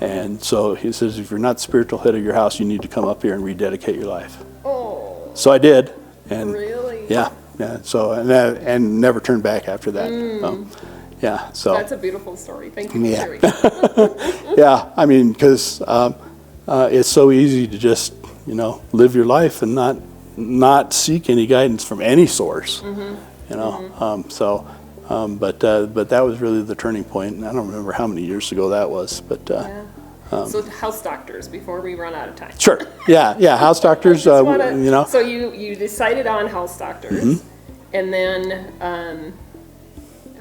And so he says, "If you're not the spiritual head of your house, you need to come up here and rededicate your life." Oh. So I did. And really? Yeah. So and never turned back after that. Yeah. So that's a beautiful story. Thank you for sharing. Yeah. I mean, because it's so easy to just live your life and not seek any guidance from any source. But that was really the turning point. And I don't remember how many years ago that was, but. So house doctors, before we run out of time. Sure. Yeah. House doctors. So you decided on house doctors, and then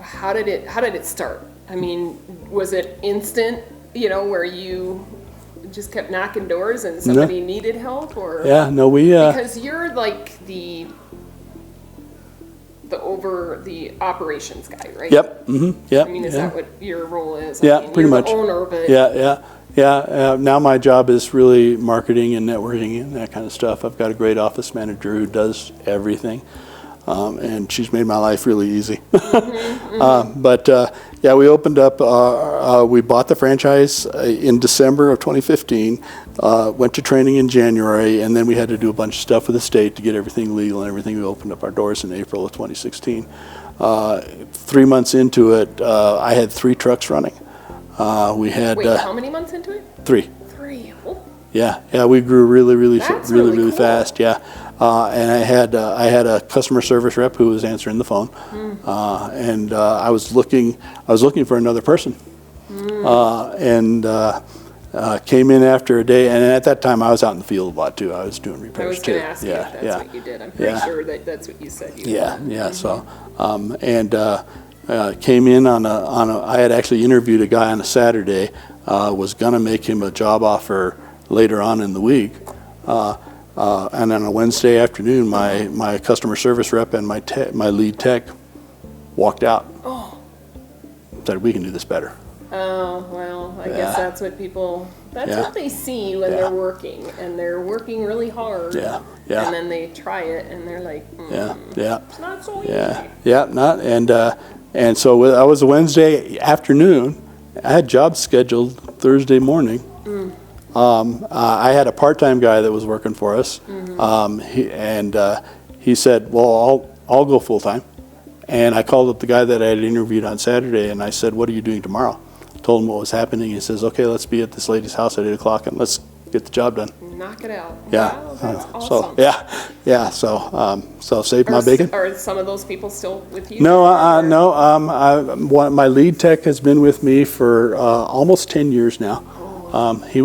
how did it start? I mean, was it instant? Where you just kept knocking doors and somebody needed help, or because you're like the operations guy, right? Yep. Yep. I mean, is that what your role is? Yeah, pretty pretty much. The owner, but Yeah. Now my job is really marketing and networking and that kind of stuff. I've got a great office manager who does everything, and she's made my life really easy. We opened up. We bought the franchise in December of 2015. Went to training in January, and then we had to do a bunch of stuff with the state to get everything legal and everything. We opened up our doors in April of 2016. 3 months into it, I had 3 trucks running. We had. Wait, how many months into it? 3. 3. Oh. Yeah. We grew really cool. fast. Yeah. And I had a customer service rep who was answering the phone, and I was looking for another person, and came in after a day. And at that time, I was out in the field a lot too. I was doing repairs too. I was going to ask you if that's what you did. I'm pretty sure that's what you said you did. Yeah. So came in on a. I had actually interviewed a guy on a Saturday. Was going to make him a job offer later on in the week. And on a Wednesday afternoon, my customer service rep and my lead tech walked out. Oh. Said, "We can do this better." Oh, well, I guess that's what what they see when they're working, and they're working really hard. Yeah. And then they try it, and they're like, it's not so easy. And so I was a Wednesday afternoon. I had jobs scheduled Thursday morning. I had a part-time guy that was working for us, he said, "Well, I'll go full-time." And I called up the guy that I had interviewed on Saturday, and I said, "What are you doing tomorrow?" Told him what was happening. He says, "Okay, let's be at this lady's house at 8 o'clock, and let's get the job done." Knock it out. Yeah. Wow, that's awesome. So saved my bacon. Are some of those people still with you? No. My lead tech has been with me for almost 10 years now. He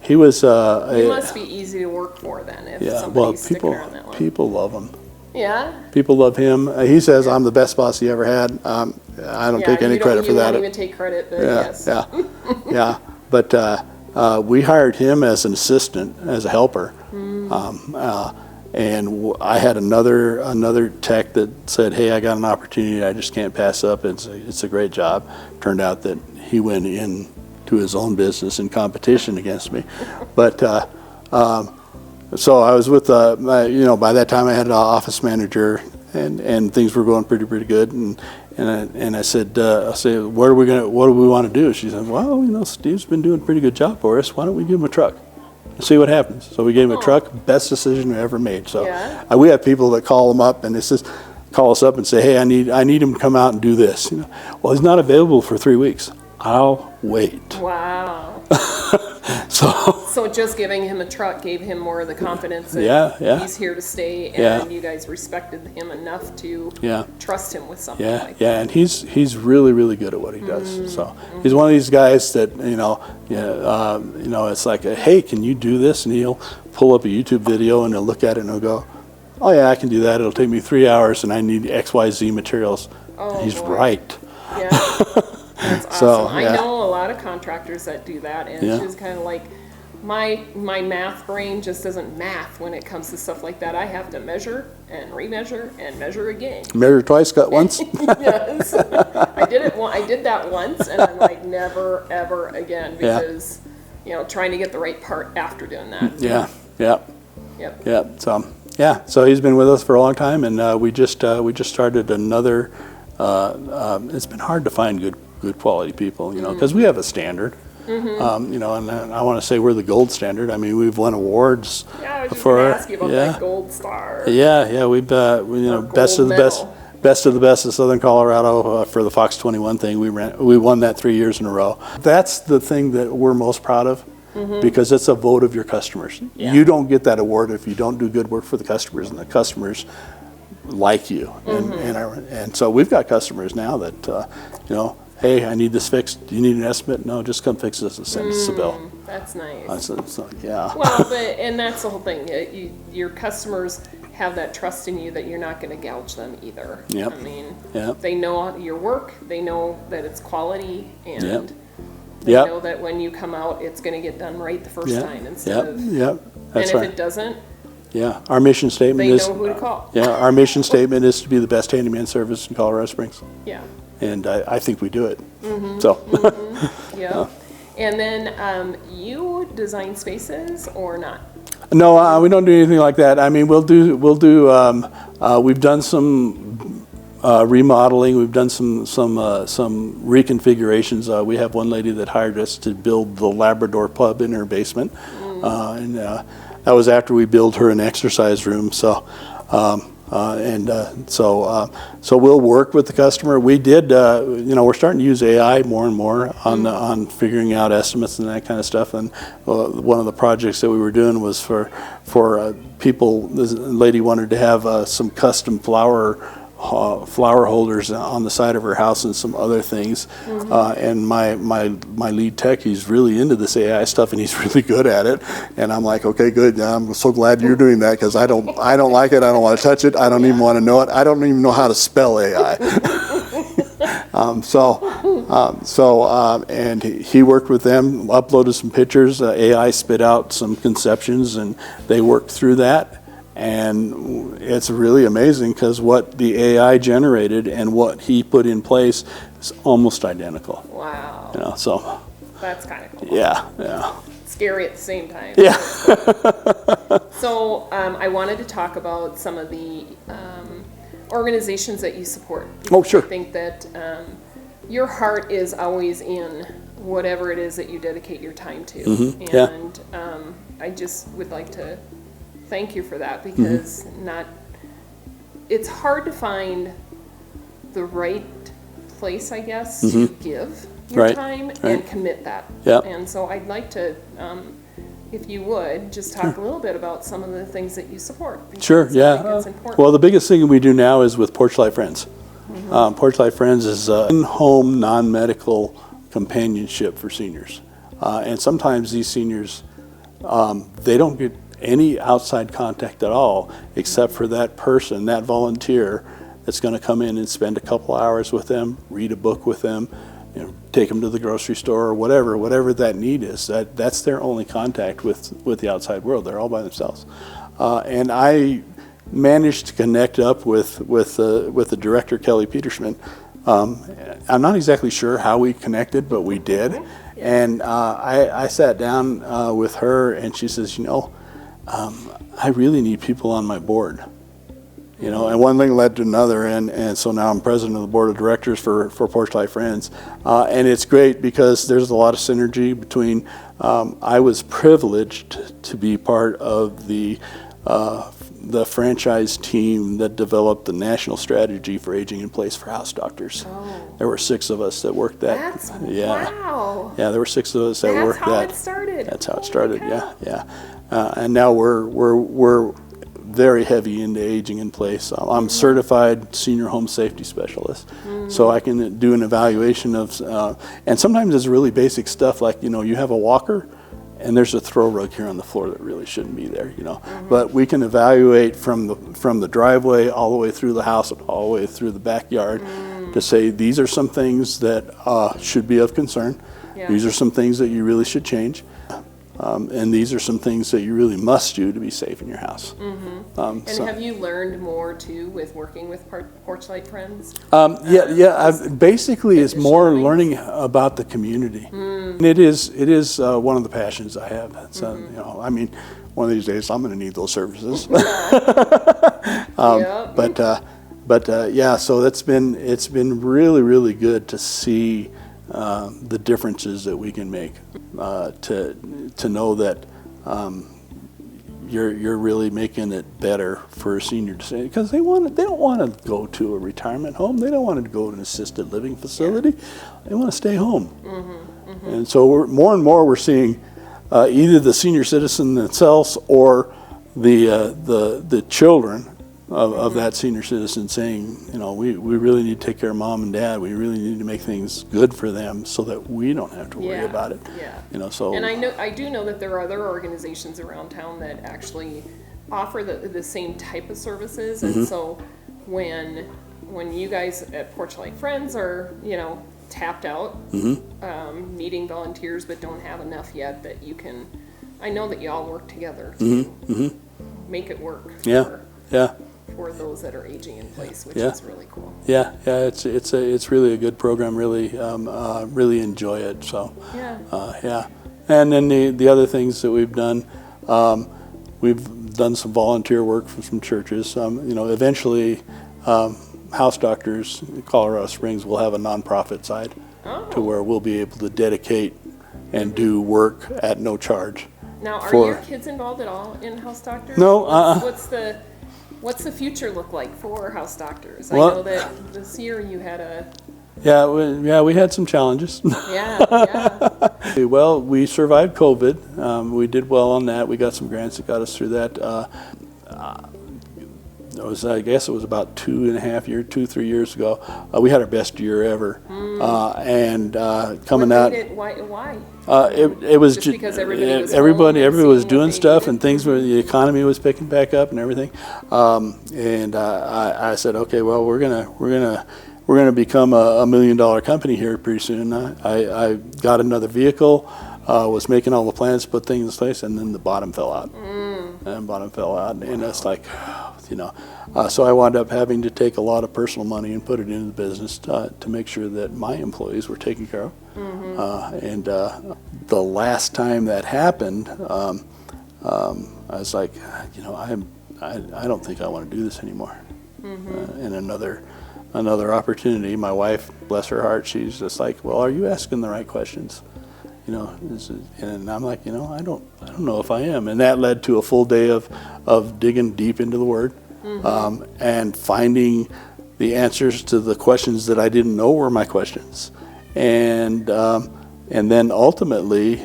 He was. He must be easy to work for then. If Yeah. Well, somebody's sticking around that long. people love him. Yeah. People love him. He says I'm the best boss he ever had. I don't take any credit for that. You don't even take credit, but Yeah, yes. yeah, yeah. But we hired him as an assistant, as a helper. And I had another tech that said, "Hey, I got an opportunity I just can't pass up. It's a great job." Turned out that he went into his own business in competition against me. But so I was with by that time I had an office manager, and things were going pretty good. And I said, what do we want to do? She said, well, Steve's been doing a pretty good job for us. Why don't we give him a truck and see what happens? So we gave him a truck, best decision we ever made. So we have people that call him up, and call us up and say, hey, I need him to come out and do this. Well, he's not available for 3 weeks. I'll wait. Wow. So just giving him a truck gave him more of the confidence that he's here to stay, and you guys respected him enough to trust him with something like that. Yeah, and he's really, really good at what he does. So he's one of these guys that, it's like, hey, can you do this? And he'll pull up a YouTube video and he'll look at it and he'll go, oh yeah, I can do that. It'll take me 3 hours and I need XYZ materials. Oh, he's boy. right. Yeah. That's awesome. So, I know a lot of contractors that do that, and it's just kind of like my math brain just doesn't math when it comes to stuff like that. I have to measure and remeasure and measure again. Measure twice, cut once. Yes, I did that once, and I'm like, never ever again, because trying to get the right part after doing that. So he's been with us for a long time, and we just started another. It's been hard to find good quality people, because we have a standard. And I want to say we're the gold standard. I mean, we've won awards. Yeah, I was just going to ask you about that gold star. Yeah, we've best of the best of Southern Colorado for the Fox 21 thing. We won that 3 years in a row. That's the thing that we're most proud of, because it's a vote of your customers. Yeah. You don't get that award if you don't do good work for the customers, and the customers like you. And so we've got customers now that hey, I need this fixed. Do you need an estimate? No, just come fix this and send us a bill. That's nice. Well, and that's the whole thing. Your customers have that trust in you that you're not going to gouge them either. Yep. I mean, they know your work. They know that it's quality, and they know that when you come out, it's going to get done right the first time instead of. That's and right. if it doesn't, our mission statement is. They know who to call. Our mission statement is to be the best handyman service in Colorado Springs. Yeah. And I think we do it. Yeah. And then you design spaces or not? No, we don't do anything like that. I mean, we'll do. We've done some remodeling. We've done some reconfigurations. We have one lady that hired us to build the Labrador pub in her basement, and that was after we built her an exercise room. So we'll work with the customer. We did, we're starting to use AI more and more on figuring out estimates and that kind of stuff. And one of the projects that we were doing was for people. This lady wanted to have some custom flower holders on the side of her house and some other things. And my lead tech, he's really into this AI stuff and he's really good at it. And I'm like, okay, good. I'm so glad you're doing that, because I don't like it. I don't want to touch it. I don't even want to know it. I don't even know how to spell AI. And he worked with them, uploaded some pictures. AI spit out some conceptions, and they worked through that. And it's really amazing, because what the AI generated and what he put in place is almost identical. Wow. So that's kind of cool. Yeah. Scary at the same time. Yeah. So I wanted to talk about some of the organizations that you support. Oh, sure. I think that your heart is always in whatever it is that you dedicate your time to. And I just would like to thank you for that, because it's hard to find the right place, I guess, to give your time and commit that. And so I'd like to, if you would, just talk a little bit about some of the things that you support. Sure, I think it's important. Well, the biggest thing we do now is with Porch Light Friends. Porch Light Friends is in-home, non-medical companionship for seniors. And sometimes these seniors they don't get any outside contact at all, except for that person, that volunteer, that's going to come in and spend a couple hours with them, read a book with them, take them to the grocery store or whatever that need is. That's their only contact with the outside world. They're all by themselves. And I managed to connect up with the director, Kelly Peterschmidt. I'm not exactly sure how we connected, but we did. And I sat down with her, and she says, I really need people on my board. And one thing led to another, and so now I'm president of the board of directors for Porch Light Friends. And it's great because there's a lot of synergy between, I was privileged to be part of the franchise team that developed the national strategy for aging in place for house doctors. Oh. There were 6 of us that worked that. Wow. Yeah, there were 6 of us that worked that. That's how it started. That's how it started. Yeah. And now we're very heavy into aging in place. I'm certified senior home safety specialist, so I can do an evaluation of, and sometimes it's really basic stuff like, you have a walker and there's a throw rug here on the floor that really shouldn't be there, But we can evaluate from the driveway all the way through the house and all the way through the backyard to say these are some things that should be of concern. Yeah. These are some things that you really should change. And these are some things that you really must do to be safe in your house. And have you learned more too with working with Porch Light Friends? Basically, it's more learning about the community. And it is one of the passions I have. It's, one of these days I'm going to need those services. So it's been really, really good to see the differences that we can make, to know that you're really making it better for a senior to say, because they don't want to go to a retirement home, they don't want to go to an assisted living facility, they want to stay home. And so more and more we're seeing either the senior citizen themselves or the children of that senior citizen saying, we really need to take care of mom and dad. We really need to make things good for them so that we don't have to worry about it. Yeah. So. And I do know that there are other organizations around town that actually offer the same type of services. And so when you guys at Porch Light Friends are, tapped out, needing volunteers but don't have enough yet, that you can, I know that you all work together to make it work. For those that are aging in place, which is really cool. It's really a good program. Really enjoy it. So and then the other things that we've done some volunteer work for some churches. Eventually, House Doctors in Colorado Springs will have a nonprofit side to where we'll be able to dedicate and do work at no charge. Now, are your kids involved at all in House Doctors? No. What's the future look like for House Doctors? I know that this year you had a... we had some challenges. Well, we survived COVID. We did well on that. We got some grants that got us through that. I guess it was about 3 years ago. We had our best year ever. And coming out... Why? It was just because everybody was doing stuff, and the economy was picking back up and everything. And I said, okay, well, we're gonna become a $1 million company here pretty soon. I got another vehicle, was making all the plans to put things in place, and then the bottom fell out. And it's like, so I wound up having to take a lot of personal money and put it into the business to make sure that my employees were taken care of. And the last time that happened, I was like, I don't think I want to do this anymore. And another opportunity, my wife, bless her heart, she's just like, well, are you asking the right questions? And I'm like, I don't know if I am. And that led to a full day of digging deep into the Word, and finding the answers to the questions that I didn't know were my questions, and then ultimately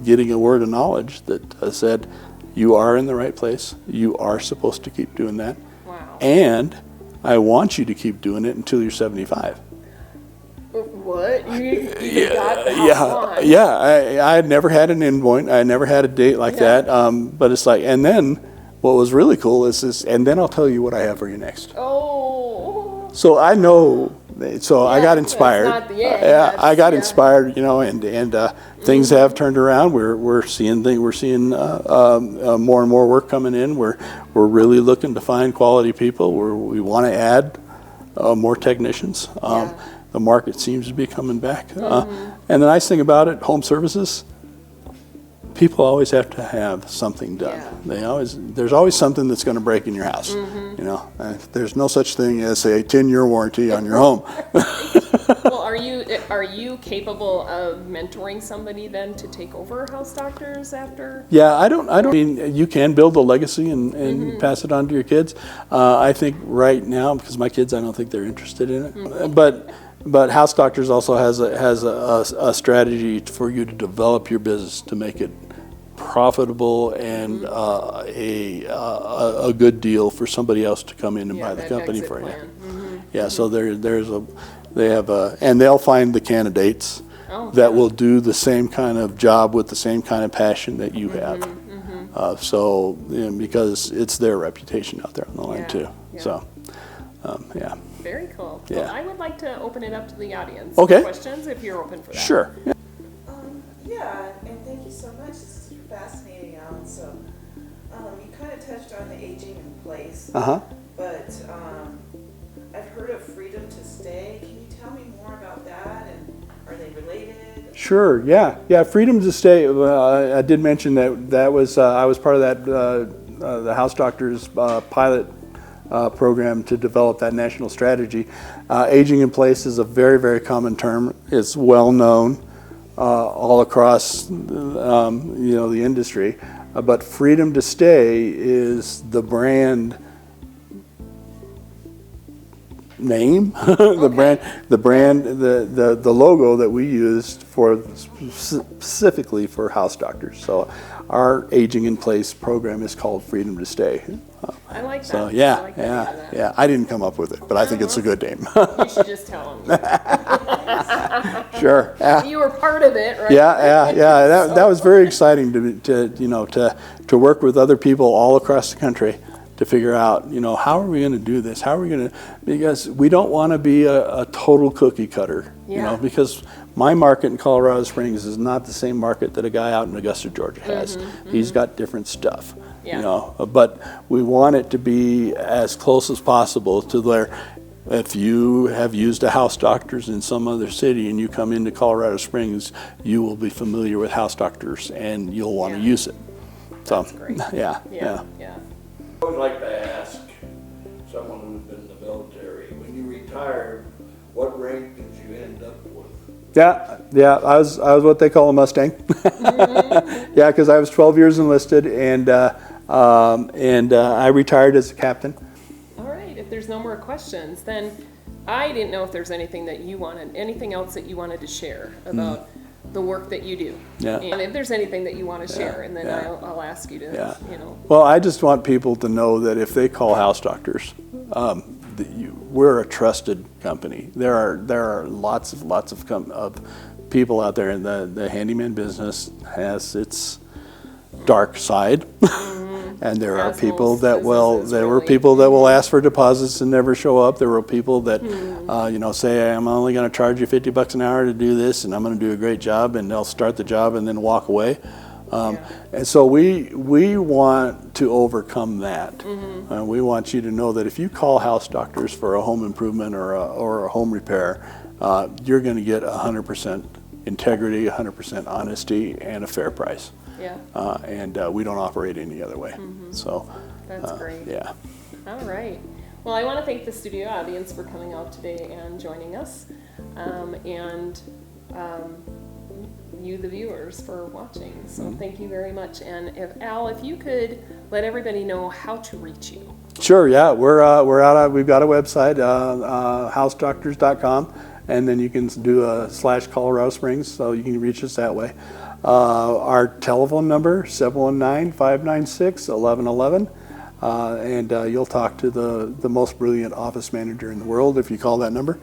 getting a word of knowledge that said, you are in the right place. You are supposed to keep doing that. Wow. And I want you to keep doing it until you're 75. What? You got the house lawn. Yeah. I had never had an endpoint. I never had a date like that. But it's like, and then what was really cool is this, and then I'll tell you what I have for you next. Oh. So I know. So I got inspired. That's not the end. I got inspired, and things have turned around. We're seeing more and more work coming in. We're really looking to find quality people. We want to add more technicians. The market seems to be coming back. And the nice thing about it, home services, people always have to have something done. Yeah. There's always something that's going to break in your house. There's no such thing as a 10-year warranty on your home. Well, are you capable of mentoring somebody then to take over House Doctors after? Yeah, I don't mean you can build a legacy and pass it on to your kids. I think right now, because my kids, I don't think they're interested in it. But House Doctors also has a strategy for you to develop your business to make it profitable and a good deal for somebody else to come in and buy the company for you. Yeah, so they have and they'll find the candidates that will do the same kind of job with the same kind of passion that you have. Because it's their reputation out there on the line too. Yeah. So, Very cool. Yeah. Well, I would like to open it up to the audience. Okay. Questions, if you're open for that. Sure. Yeah, and thank you so much. This is fascinating, Alan. So, you kind of touched on the aging in place. But I've heard of freedom to stay. Can you tell me more about that? And are they related? Sure. Yeah. Freedom to Stay. I did mention that was I was part of that the House Doctors pilot program to develop that national strategy. Aging in place is a very, very common term. It's well known all across the industry. But Freedom to Stay is the brand name, the logo that we used for specifically for House Doctors. So our Aging in Place program is called Freedom to Stay. I like that. So I like that. I didn't come up with it, but I think it's a good name. You should just tell them. Sure. Yeah. You were part of it, right? Yeah. That was very exciting to work with other people all across the country to figure out, how are we going to do this? How are we going to, because we don't want to be a total cookie cutter, because my market in Colorado Springs is not the same market that a guy out in Augusta, Georgia has. He's got different stuff, but we want it to be as close as possible to where if you have used a House Doctors in some other city and you come into Colorado Springs, you will be familiar with House Doctors and you'll want to use it. So, that's great. Yeah. I would like to ask someone who's been in the military, when you retired, what rank did you end up with? Yeah. I was what they call a Mustang. Yeah, because I was 12 years enlisted, and I retired as a captain. All right. If there's no more questions, then I didn't know if there's anything else that you wanted to share about the work that you do. Yeah. And if there's anything that you want to share, and then I'll ask you to, Well, I just want people to know that if they call House Doctors, we're a trusted company. There are lots of people out there, and the handyman business has its dark side. And there are people that will ask for deposits and never show up. There were people that say, I'm only going to charge you $50 an hour to do this, and I'm going to do a great job, and they'll start the job and then walk away. And so we want to overcome that. We want you to know that if you call House Doctors for a home improvement or a home repair, you're going to get 100% integrity, 100% honesty, and a fair price. Yeah. And we don't operate any other way. So that's great. Yeah. All right. Well, I want to thank the studio audience for coming out today and joining us, and you, the viewers, for watching. So thank you very much. And if you could let everybody know how to reach you. Sure. Yeah, we're out. We've got a website, housedoctors.com, and then you can do a /Colorado Springs, so you can reach us that way. Our telephone number, 719-596-1111, and you'll talk to the most brilliant office manager in the world if you call that number.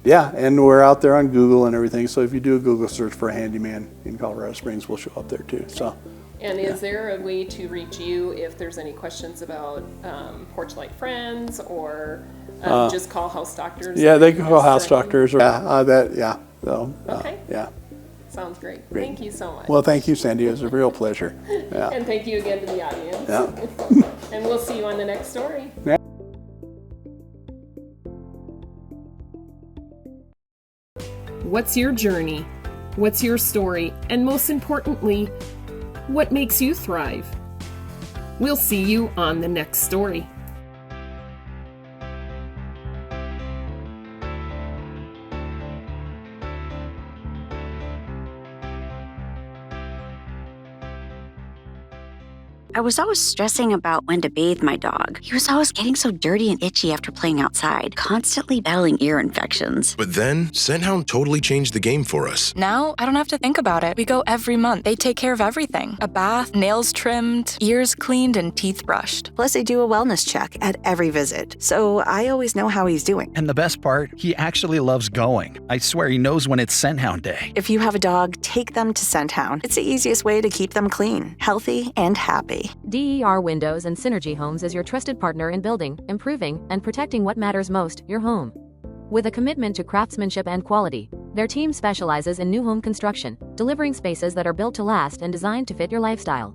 Yeah, and we're out there on Google and everything. So if you do a Google search for a handyman in Colorado Springs, we'll show up there too. So. And is there a way to reach you if there's any questions about Porch Light Friends or just call House Doctors? Yeah, they can call House Doctors. Or, yeah. So, okay. Yeah. Sounds great. Thank you so much. Well, thank you, Sandy. It was a real pleasure. Yeah. And thank you again to the audience. Yeah. And we'll see you on the next story. Yeah. What's your journey? What's your story? And most importantly, what makes you thrive? We'll see you on the next story. I was always stressing about when to bathe my dog. He was always getting so dirty and itchy after playing outside, constantly battling ear infections. But then, Scenthound totally changed the game for us. Now, I don't have to think about it. We go every month. They take care of everything. A bath, nails trimmed, ears cleaned, and teeth brushed. Plus, they do a wellness check at every visit, so I always know how he's doing. And the best part, he actually loves going. I swear he knows when it's Scenthound Day. If you have a dog, take them to Scenthound. It's the easiest way to keep them clean, healthy, and happy. DER Windows and Synergy Homes is your trusted partner in building, improving, and protecting what matters most, your home. With a commitment to craftsmanship and quality, their team specializes in new home construction, delivering spaces that are built to last and designed to fit your lifestyle.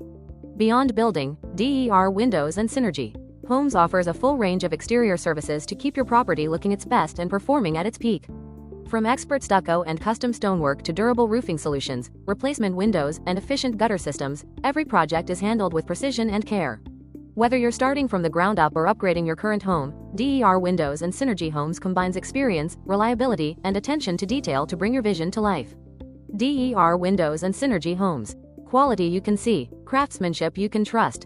Beyond building, DER Windows and Synergy Homes offers a full range of exterior services to keep your property looking its best and performing at its peak. From expert stucco and custom stonework to durable roofing solutions, replacement windows, and efficient gutter systems, every project is handled with precision and care. Whether you're starting from the ground up or upgrading your current home, DER Windows and Synergy Homes combines experience, reliability, and attention to detail to bring your vision to life. DER Windows and Synergy Homes. Quality you can see, craftsmanship you can trust.